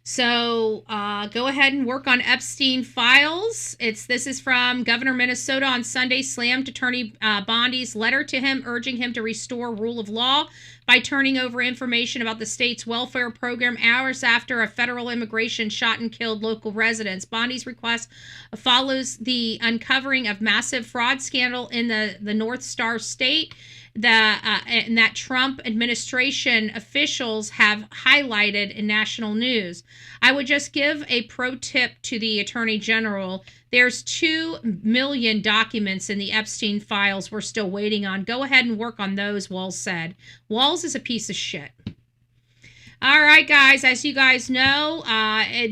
So go ahead and work on Epstein files. This is from Governor Minnesota on Sunday, slammed Attorney Bondi's letter to him, urging him to restore rule of law by turning over information about the state's welfare program hours after a federal immigration shot and killed local residents. Bondi's request follows the uncovering of massive fraud scandal in the North Star state. And that Trump administration officials have highlighted in national news. I would just give a pro tip to the Attorney General. There's 2 million documents in the Epstein files we're still waiting on. Go ahead and work on those, Walz said. Walz is a piece of shit. All right, guys, as you guys know,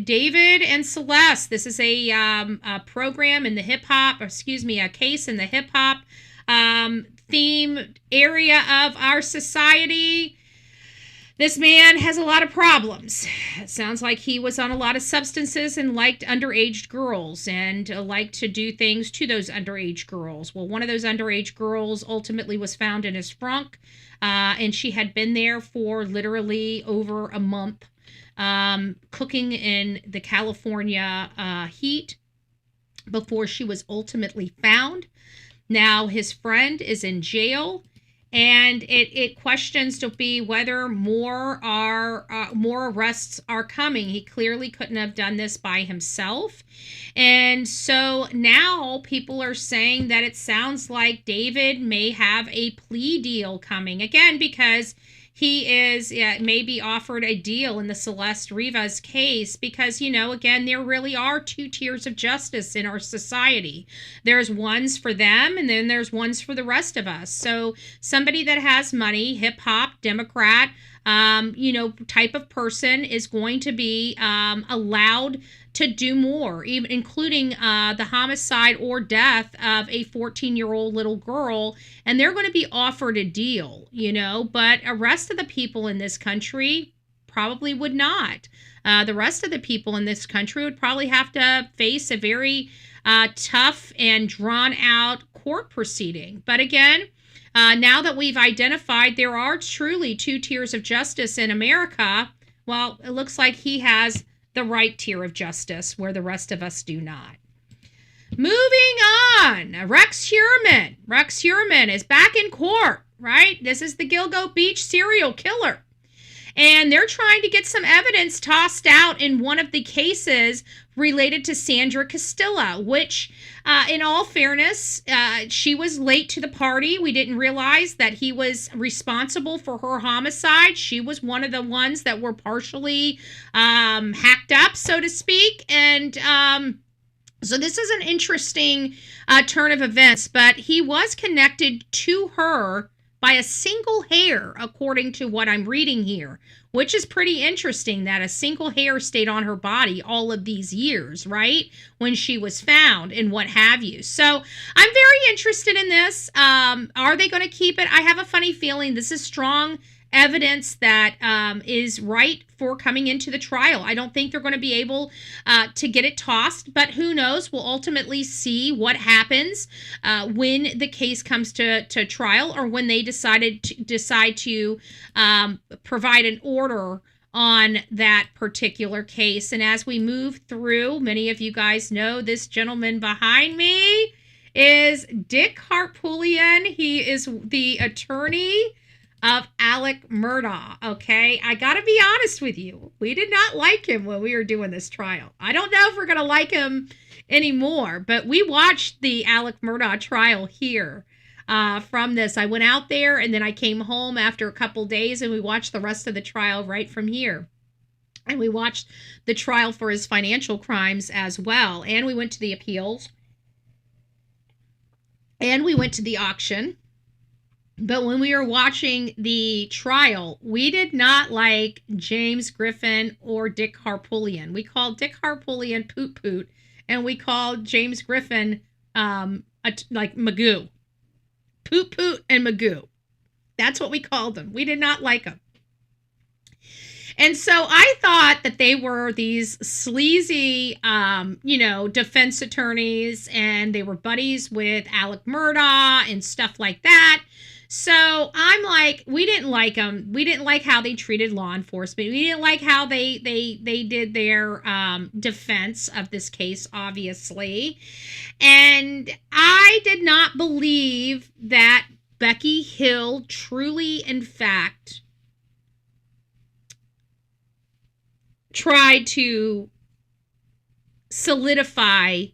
David and Celeste, this is a program in the a case in the hip-hop theme area of our society. This man has a lot of problems. It sounds like he was on a lot of substances and liked underage girls and liked to do things to those underage girls. Well, one of those underage girls ultimately was found in his frunk, and she had been there for literally over a month, cooking in the California heat before she was ultimately found. Now his friend is in jail, and it questions to be whether more arrests are coming. He clearly couldn't have done this by himself. And so now people are saying that it sounds like David may have a plea deal coming, again, because he is maybe offered a deal in the Celeste Rivas case because, again, there really are 2 tiers of justice in our society. There's ones for them, and then there's ones for the rest of us. So somebody that has money, hip-hop, Democrat, type of person is going to be allowed to do more, even including the homicide or death of a 14-year-old little girl, and they're going to be offered a deal, but the rest of the people in this country probably would not. The rest of the people in this country would probably have to face a very tough and drawn-out court proceeding. But again, now that we've identified there are truly 2 tiers of justice in America, well, it looks like he has the right tier of justice where the rest of us do not. Moving on, Rex Heuermann. Rex Heuermann is back in court, right? This is the Gilgo Beach serial killer. And they're trying to get some evidence tossed out in one of the cases related to Sandra Castilla, which, in all fairness, she was late to the party. We didn't realize that he was responsible for her homicide. She was one of the ones that were partially hacked up, so to speak. And so this is an interesting turn of events, but he was connected to her by a single hair, according to what I'm reading here, which is pretty interesting that a single hair stayed on her body all of these years, right? When she was found and what have you. So I'm very interested in this. Are they going to keep it? I have a funny feeling this is strong evidence that is right for coming into the trial. I don't think they're going to be able to get it tossed, but who knows? We'll ultimately see what happens when the case comes to trial, or when they decide to provide an order on that particular case. And as we move through, many of you guys know this gentleman behind me is Dick Harpootlian. He is the attorney of Alex Murdaugh. Okay, I gotta be honest with you, we did not like him when we were doing this trial. I don't know if we're gonna like him anymore, but we watched the Alex Murdaugh trial here from this. I went out there and then I came home after a couple days and we watched the rest of the trial right from here. And we watched the trial for his financial crimes as well. And we went to the appeals. And we went to the auction. But when we were watching the trial, we did not like James Griffin or Dick Harpootlian. We called Dick Harpootlian Poot Poot, and we called James Griffin like Magoo. Poot Poot and Magoo. That's what we called them. We did not like them. And so I thought that they were these sleazy, defense attorneys, and they were buddies with Alex Murdaugh and stuff like that. So I'm like, we didn't like them. We didn't like how they treated law enforcement. We didn't like how they did their defense of this case, obviously. And I did not believe that Becky Hill truly, in fact, tried to solidify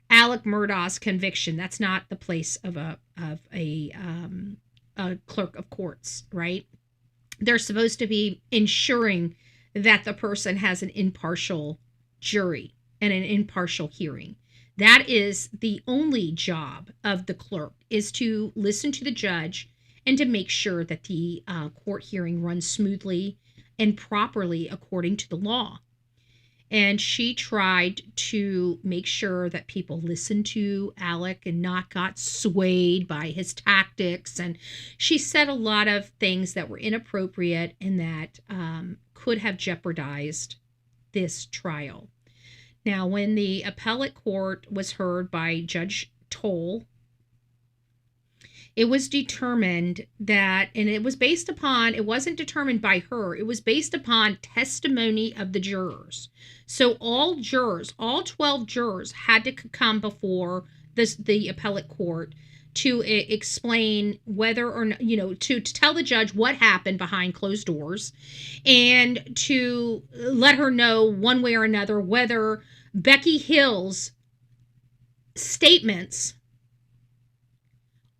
Alex Murdaugh's conviction. That's not the place of a clerk of courts, right? They're supposed to be ensuring that the person has an impartial jury and an impartial hearing. That is the only job of the clerk, is to listen to the judge and to make sure that the court hearing runs smoothly and properly according to the law. And she tried to make sure that people listened to Alex and not got swayed by his tactics. And she said a lot of things that were inappropriate and that could have jeopardized this trial. Now, when the appellate court was heard by Judge Toll, it was determined that, and it was based upon, it wasn't determined by her, it was based upon testimony of the jurors. So all jurors, all 12 jurors had to come before the appellate court to explain whether or not, to tell the judge what happened behind closed doors, and to let her know one way or another whether Becky Hill's statements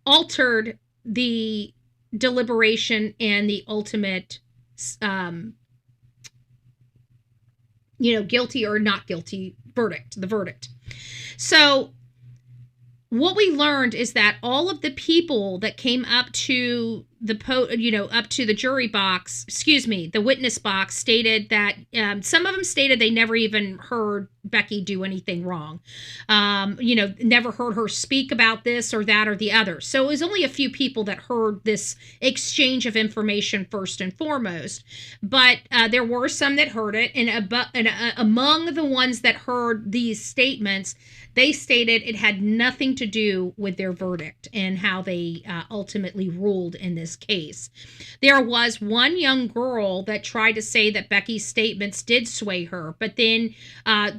altered the deliberation and the ultimate, guilty or not guilty verdict, the verdict. So what we learned is that all of the people that came up to the jury box, the witness box, stated that some of them stated they never even heard Becky do anything wrong. Never heard her speak about this or that or the other. So it was only a few people that heard this exchange of information first and foremost. But there were some that heard it, and among the ones that heard these statements, they stated it had nothing to do with their verdict and how they ultimately ruled in this case. There was one young girl that tried to say that Becky's statements did sway her, but then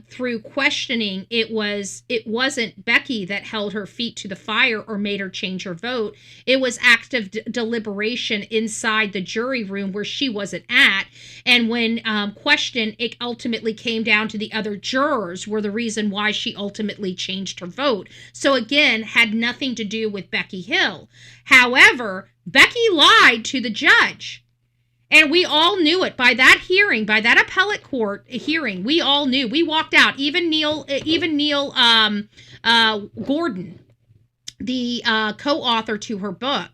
through questioning, it wasn't Becky that held her feet to the fire or made her change her vote. It was active deliberation inside the jury room where she wasn't at. And when questioned, it ultimately came down to the other jurors were the reason why she ultimately changed her vote. So again, had nothing to do with Becky Hill. However, Becky lied to the judge. And we all knew it by that hearing, by that appellate court hearing. We all knew. We walked out. Even Neil Gordon, the co-author to her book,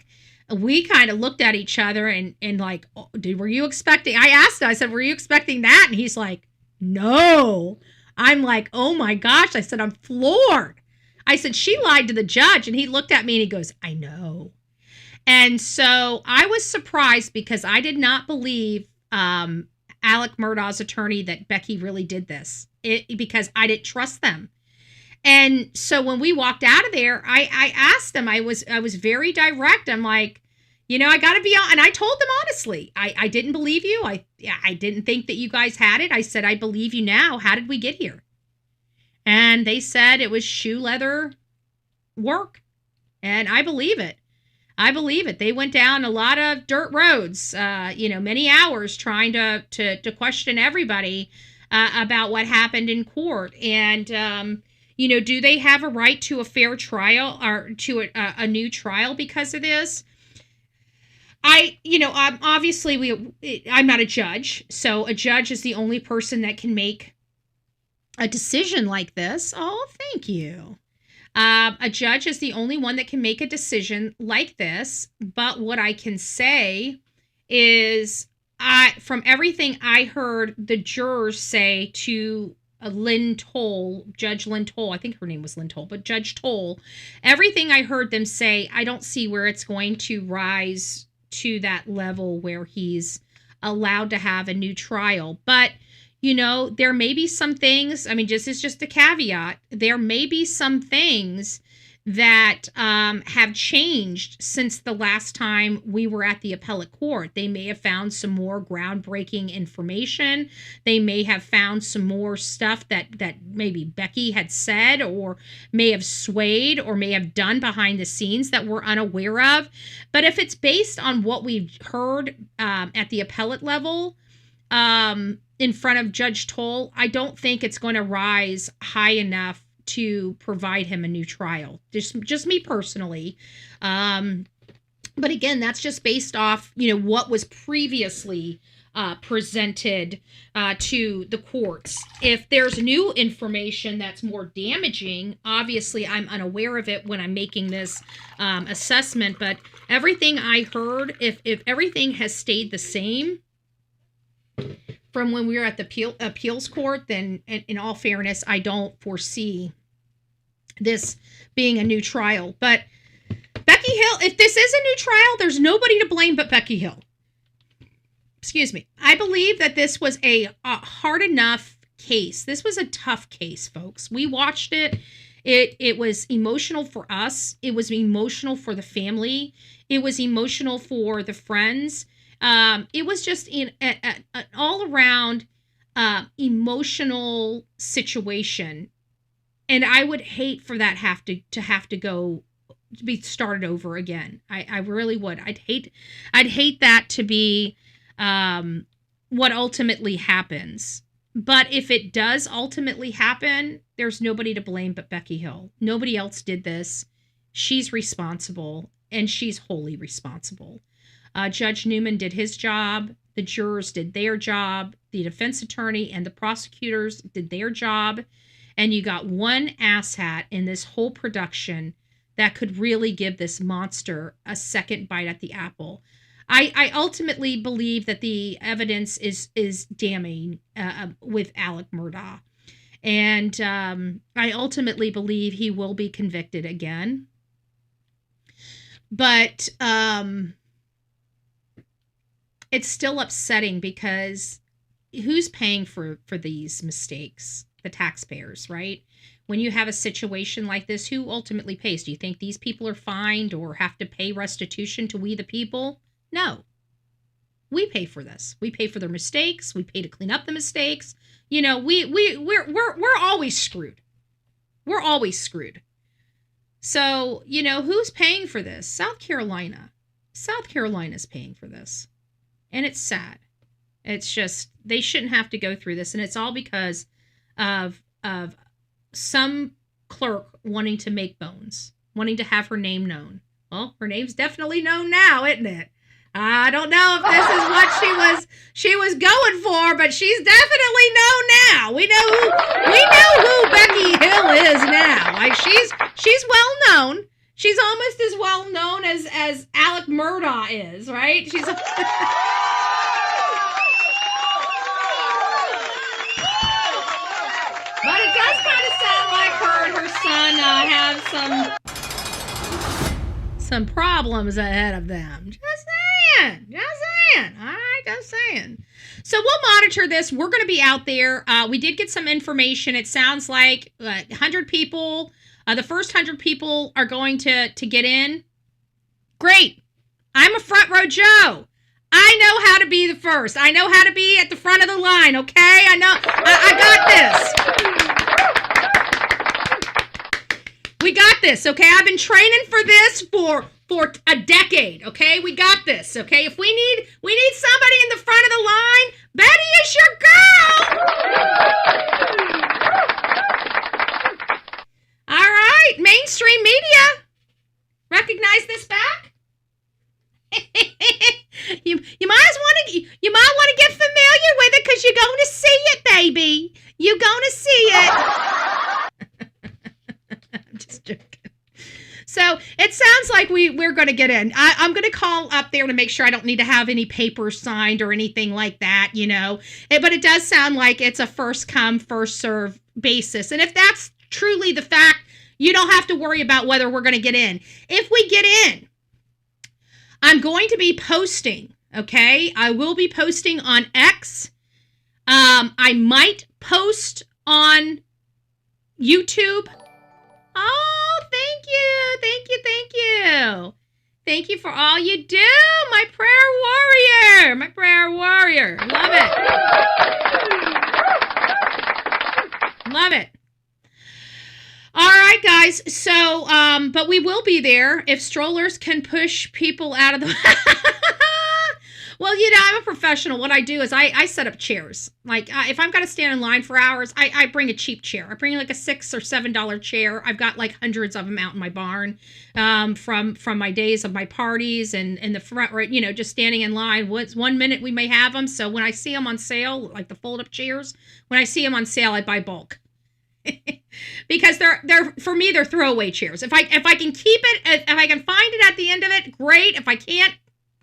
we kind of looked at each other and like, oh, were you expecting? I asked him, I said, were you expecting that? And he's like, no. I'm like, oh my gosh. I said, I'm floored. I said, she lied to the judge. And he looked at me and he goes, I know. And so I was surprised because I did not believe Alec Murdaugh's attorney that Becky really did this because I didn't trust them. And so when we walked out of there, I asked them, I was very direct. I'm like, you know, I got to be on. And I told them honestly, I didn't believe you. I didn't think that you guys had it. I said, I believe you now. How did we get here? And they said it was shoe leather work. And I believe it. I believe it. They went down a lot of dirt roads, many hours trying to question everybody about what happened in court. And, do they have a right to a fair trial or to a new trial because of this? Obviously I'm not a judge. So a judge is the only person that can make a decision like this. Oh, thank you. A judge is the only one that can make a decision like this. But what I can say is from everything I heard the jurors say to Lynn Toll, Judge Lynn Toll, I think her name was Lynn Toll, but Judge Toll, everything I heard them say, I don't see where it's going to rise to that level where he's allowed to have a new trial. But there may be some things, this is just a caveat. There may be some things that have changed since the last time we were at the appellate court. They may have found some more groundbreaking information. They may have found some more stuff that maybe Becky had said or may have swayed or may have done behind the scenes that we're unaware of. But if it's based on what we've heard at the appellate level, in front of Judge Toll, I don't think it's going to rise high enough to provide him a new trial. Just me personally. But again, that's just based off, what was previously presented to the courts. If there's new information that's more damaging, obviously I'm unaware of it when I'm making this assessment. But everything I heard, if everything has stayed the same from when we were at the appeals court, then in all fairness, I don't foresee this being a new trial. But Becky Hill, if this is a new trial, there's nobody to blame but Becky Hill. Excuse me. I believe that this was a hard enough case. This was a tough case, folks. We watched it. It was emotional for us. It was emotional for the family. It was emotional for the friends. It was just an all-around emotional situation, and I would hate for that to have to be started over again. I really would. I'd hate that to be what ultimately happens. But if it does ultimately happen, there's nobody to blame but Becky Hill. Nobody else did this. She's responsible, and she's wholly responsible. Judge Newman did his job. The jurors did their job. The defense attorney and the prosecutors did their job. And you got one asshat in this whole production that could really give this monster a second bite at the apple. I ultimately believe that the evidence is damning with Alec Murdaugh. And I ultimately believe he will be convicted again. But it's still upsetting because who's paying for these mistakes? The taxpayers, right? When you have a situation like this, who ultimately pays? Do you think these people are fined or have to pay restitution to we the people? No. We pay for this. We pay for their mistakes. We pay to clean up the mistakes. We're always screwed. We're always screwed. So, who's paying for this? South Carolina. South Carolina's paying for this. And it's sad. It's just, they shouldn't have to go through this. And it's all because of some clerk wanting to make bones, wanting to have her name known. Well, her name's definitely known now, isn't it? I don't know if this is what she was going for, but she's definitely known now. We know who Becky Hill is now. Like she's well known. She's almost as well known as Alec Murdaugh is, right? She's but it does kind of sound like her and her son have some problems ahead of them. Just saying. All right, just saying. So we'll monitor this. We're going to be out there. We did get some information. It sounds like 100 people. The first 100 people are going to get in. Great. I'm a front row Joe. I know how to be the first. I know how to be at the front of the line, okay? I know. I got this. We got this, okay? I've been training for this for a decade, okay? We got this, okay? If we need somebody in the front of the line, Betty is your girl. All right, mainstream media. Recognize this back? You might want to get familiar with it because you're going to see it, baby. You're going to see it. I'm just joking. So it sounds like we're going to get in. I'm going to call up there to make sure I don't need to have any papers signed or anything like that, you know. But it does sound like it's a first come, first serve basis. And if that's truly the fact, you don't have to worry about whether we're going to get in. If we get in, I'm going to be posting, okay? I will be posting on X. I might post on YouTube. Oh, thank you. Thank you for all you do, my prayer warrior. Love it. All right, guys. So, but we will be there if strollers can push people out of the... Well, you know, I'm a professional. What I do is I set up chairs. Like, if I'm going to stand in line for hours, I bring a cheap chair. I bring like a $6 or $7 chair. I've got like hundreds of them out in my barn from my days of my parties and in the front, right, you know, just standing in line. 1 minute we may have them. So when I see them on sale, like the fold-up chairs, when I see them on sale, I buy bulk. Because they're for me, they're throwaway chairs. If I can keep it, if I can find it at the end of it, great. If I can't,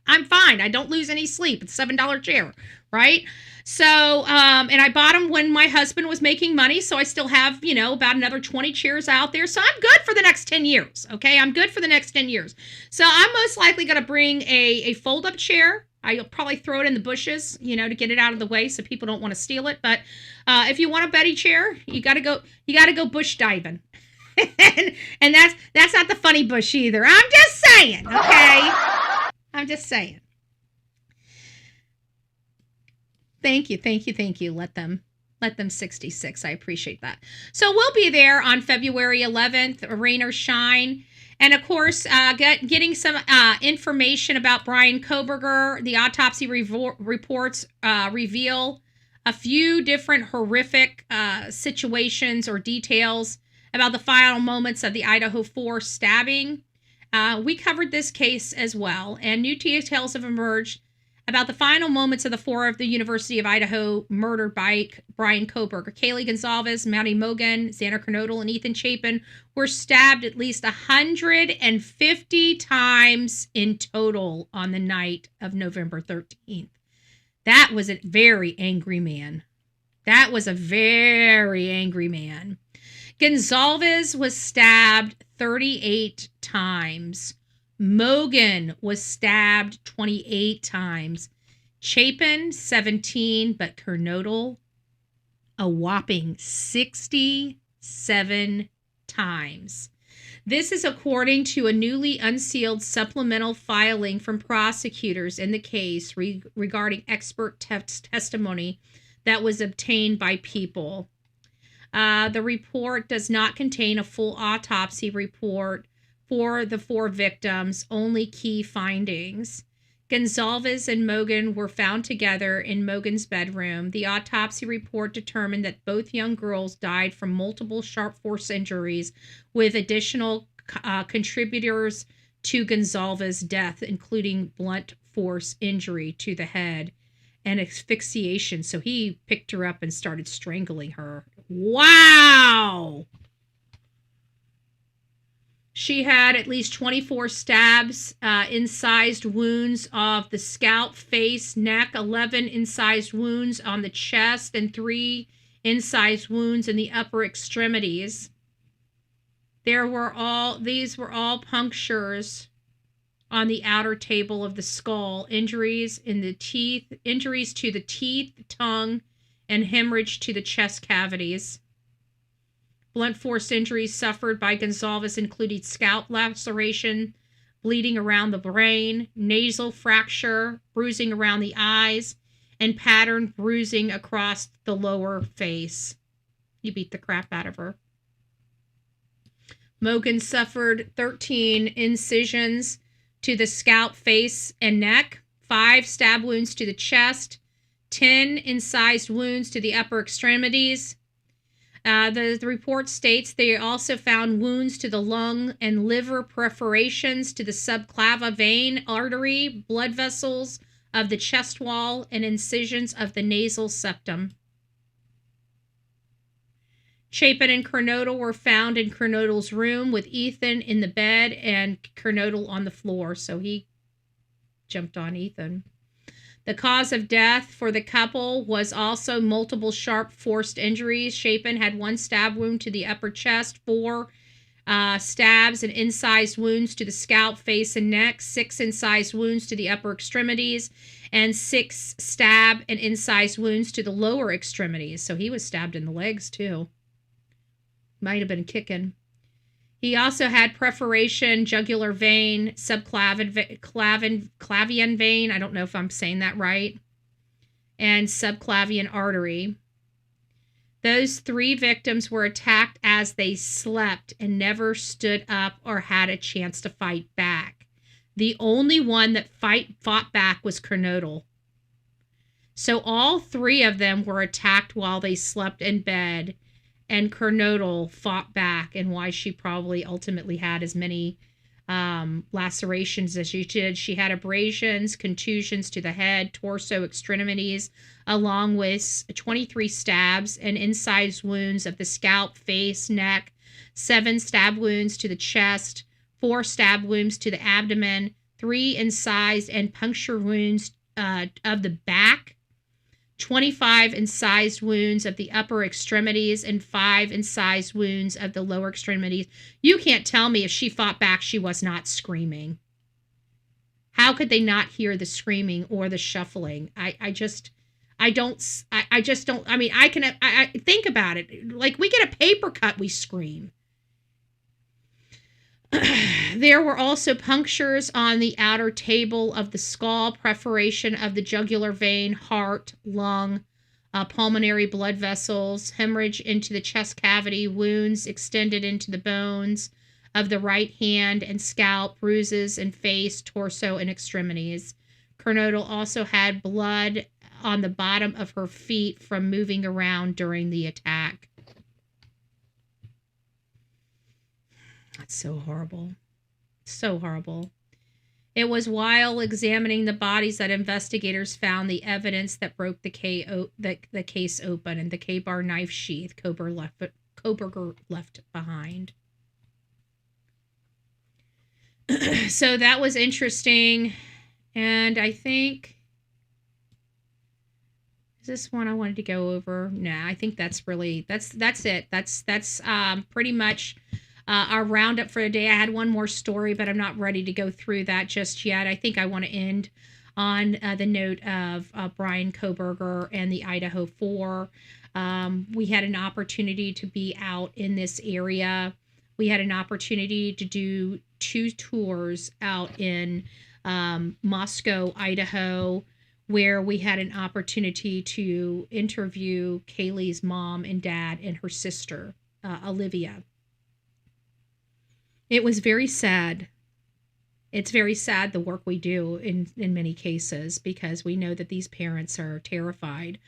I'm fine. I don't lose any sleep. It's a $7 chair, right? So, and I bought them when my husband was making money, so I still have, you know, about another 20 chairs out there. So I'm good for the next 10 years, okay? I'm good for the next 10 years. So I'm most likely going to bring a fold-up chair. I'll probably throw it in the bushes, you know, to get it out of the way so people don't want to steal it. But if you want a Betty chair, you got to go bush diving. and that's not the funny bush either. I'm just saying, okay? I'm just saying. Thank you. Let them 66. I appreciate that. So we'll be there on February 11th, rain or shine. And of course, getting some information about Brian Kohberger. The autopsy reports reveal a few different horrific situations or details about the final moments of the Idaho 4 stabbing. We covered this case as well, and new details have emerged about the final moments of the 4 of the University of Idaho murdered by Brian Kohberger. Kaylee Gonzalez, Maddie Mogan, Xander Kernodle, and Ethan Chapin were stabbed at least 150 times in total on the night of November 13th. That was a very angry man. Gonzalez was stabbed 38 times. Mogan was stabbed 28 times. Chapin, 17, but Kernodle, a whopping 67 times. This is according to a newly unsealed supplemental filing from prosecutors in the case regarding expert testimony that was obtained by People. The report does not contain a full autopsy report for the 4 victims, only key findings. Gonzalez and Mogan were found together in Mogan's bedroom. The autopsy report determined that both young girls died from multiple sharp force injuries, with additional contributors to Gonzalez's death, including blunt force injury to the head and asphyxiation. So he picked her up and started strangling her. Wow! She had at least 24 stabs, incised wounds of the scalp, face, neck, 11 incised wounds on the chest, and 3 incised wounds in the upper extremities. These were all punctures on the outer table of the skull, injuries to the teeth, tongue, and hemorrhage to the chest cavities. Blunt force injuries suffered by Gonzalez included scalp laceration, bleeding around the brain, nasal fracture, bruising around the eyes, and patterned bruising across the lower face. He beat the crap out of her. Mogan suffered 13 incisions to the scalp, face, and neck, 5 stab wounds to the chest, 10 incised wounds to the upper extremities. The report states they also found wounds to the lung and liver, perforations to the subclava vein, artery, blood vessels of the chest wall, and incisions of the nasal septum. Chapin and Kernodle were found in Kernodle's room with Ethan in the bed and Kernodle on the floor, so he jumped on Ethan. The cause of death for the couple was also multiple sharp forced injuries. Chapin had 1 stab wound to the upper chest, 4 stabs and incised wounds to the scalp, face, and neck, 6 incised wounds to the upper extremities, and 6 stab and incised wounds to the lower extremities. So he was stabbed in the legs too. Might have been kicking. He also had perforation, jugular vein, subclavian vein. I don't know if I'm saying that right. And subclavian artery. Those 3 victims were attacked as they slept and never stood up or had a chance to fight back. The only one that fought back was Kernodle. So all 3 of them were attacked while they slept in bed, and Kernodle fought back, and why she probably ultimately had as many lacerations as she did. She had abrasions, contusions to the head, torso, extremities, along with 23 stabs and incised wounds of the scalp, face, neck, 7 stab wounds to the chest, 4 stab wounds to the abdomen, 3 incised and puncture wounds of the back, 25 incised wounds of the upper extremities, and 5 incised wounds of the lower extremities. You can't tell me if she fought back, she was not screaming. How could they not hear the screaming or the shuffling? I don't, I mean, I think about it. Like, we get a paper cut, we scream. There were also punctures on the outer table of the skull, perforation of the jugular vein, heart, lung, pulmonary blood vessels, hemorrhage into the chest cavity, wounds extended into the bones of the right hand and scalp, bruises in face, torso, and extremities. Kernodle also had blood on the bottom of her feet from moving around during the attack. That's so horrible. So horrible. It was while examining the bodies that investigators found the evidence that broke the case open, and the K-bar knife sheath Koberger left behind. So that was interesting. And I think, is this one I wanted to go over? Nah, I think that's it. That's pretty much our roundup for today. I had one more story, but I'm not ready to go through that just yet. I think I want to end on the note of Brian Koberger and the Idaho 4. We had an opportunity to be out in this area. We had an opportunity to do 2 tours out in Moscow, Idaho, where we had an opportunity to interview Kaylee's mom and dad and her sister, Olivia. It was very sad. It's very sad, the work we do in many cases, because we know that these parents are terrified.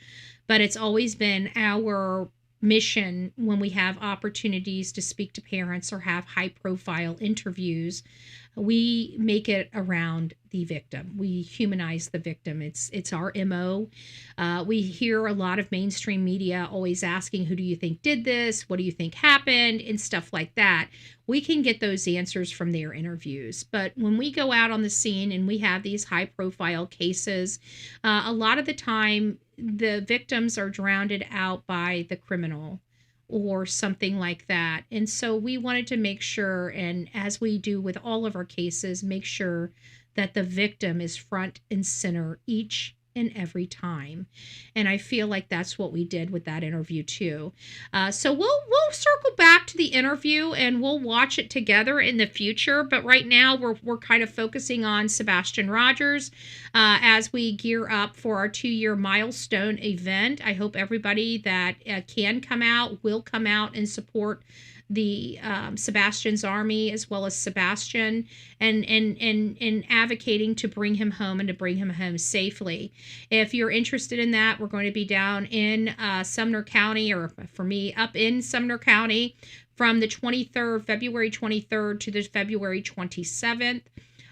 But it's always been our mission when we have opportunities to speak to parents or have high-profile interviews, we make it around the victim. We humanize the victim. It's our MO. We hear a lot of mainstream media always asking, who do you think did this? What do you think happened? And stuff like that. We can get those answers from their interviews. But when we go out on the scene and we have these high profile cases, a lot of the time the victims are drowned out by the criminal or something like that. And so we wanted to make sure, and as we do with all of our cases, make sure that the victim is front and center each and every time. And I feel like that's what we did with that interview too. So we'll circle back to the interview and we'll watch it together in the future. But right now we're kind of focusing on Sebastian Rogers as we gear up for our 2-year milestone event. I hope everybody that can come out will come out and support the Sebastian's army, as well as Sebastian, and advocating to bring him home and to bring him home safely. If you're interested in that, we're going to be down in Sumner County, or for me, up in Sumner County from the February 23rd to the February 27th.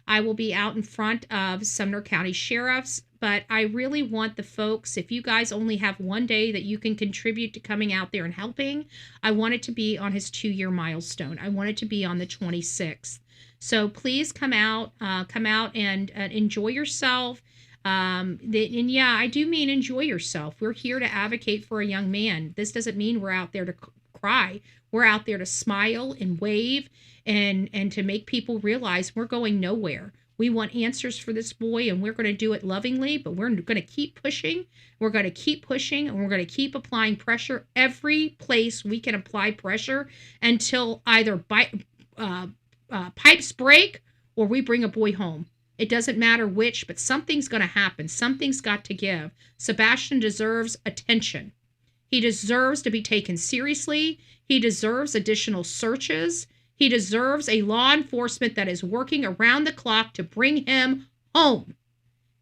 I will be out in front of Sumner County Sheriffs, but I really want the folks, if you guys only have one day that you can contribute to coming out there and helping, I want it to be on his 2-year milestone. I want it to be on the 26th. So please come out and enjoy yourself. And yeah, I do mean enjoy yourself. We're here to advocate for a young man. This doesn't mean we're out there to cry. We're out there to smile and wave and to make people realize we're going nowhere. We want answers for this boy, and we're going to do it lovingly, but we're going to keep pushing. We're going to keep pushing, and we're going to keep applying pressure every place we can apply pressure until either pipes break or we bring a boy home. It doesn't matter which, but something's going to happen. Something's got to give. Sebastian deserves attention. He deserves to be taken seriously. He deserves additional searches. He deserves a law enforcement that is working around the clock to bring him home.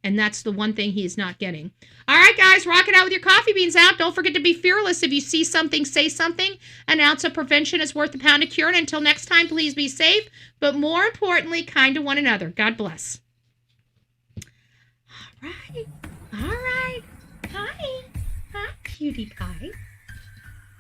And that's the one thing he is not getting. All right, guys, rock it out with your coffee beans out. Don't forget to be fearless. If you see something, say something. An ounce of prevention is worth a pound of cure. And until next time, please be safe. But more importantly, kind to one another. God bless. All right. Hi. Hi, cutie pie.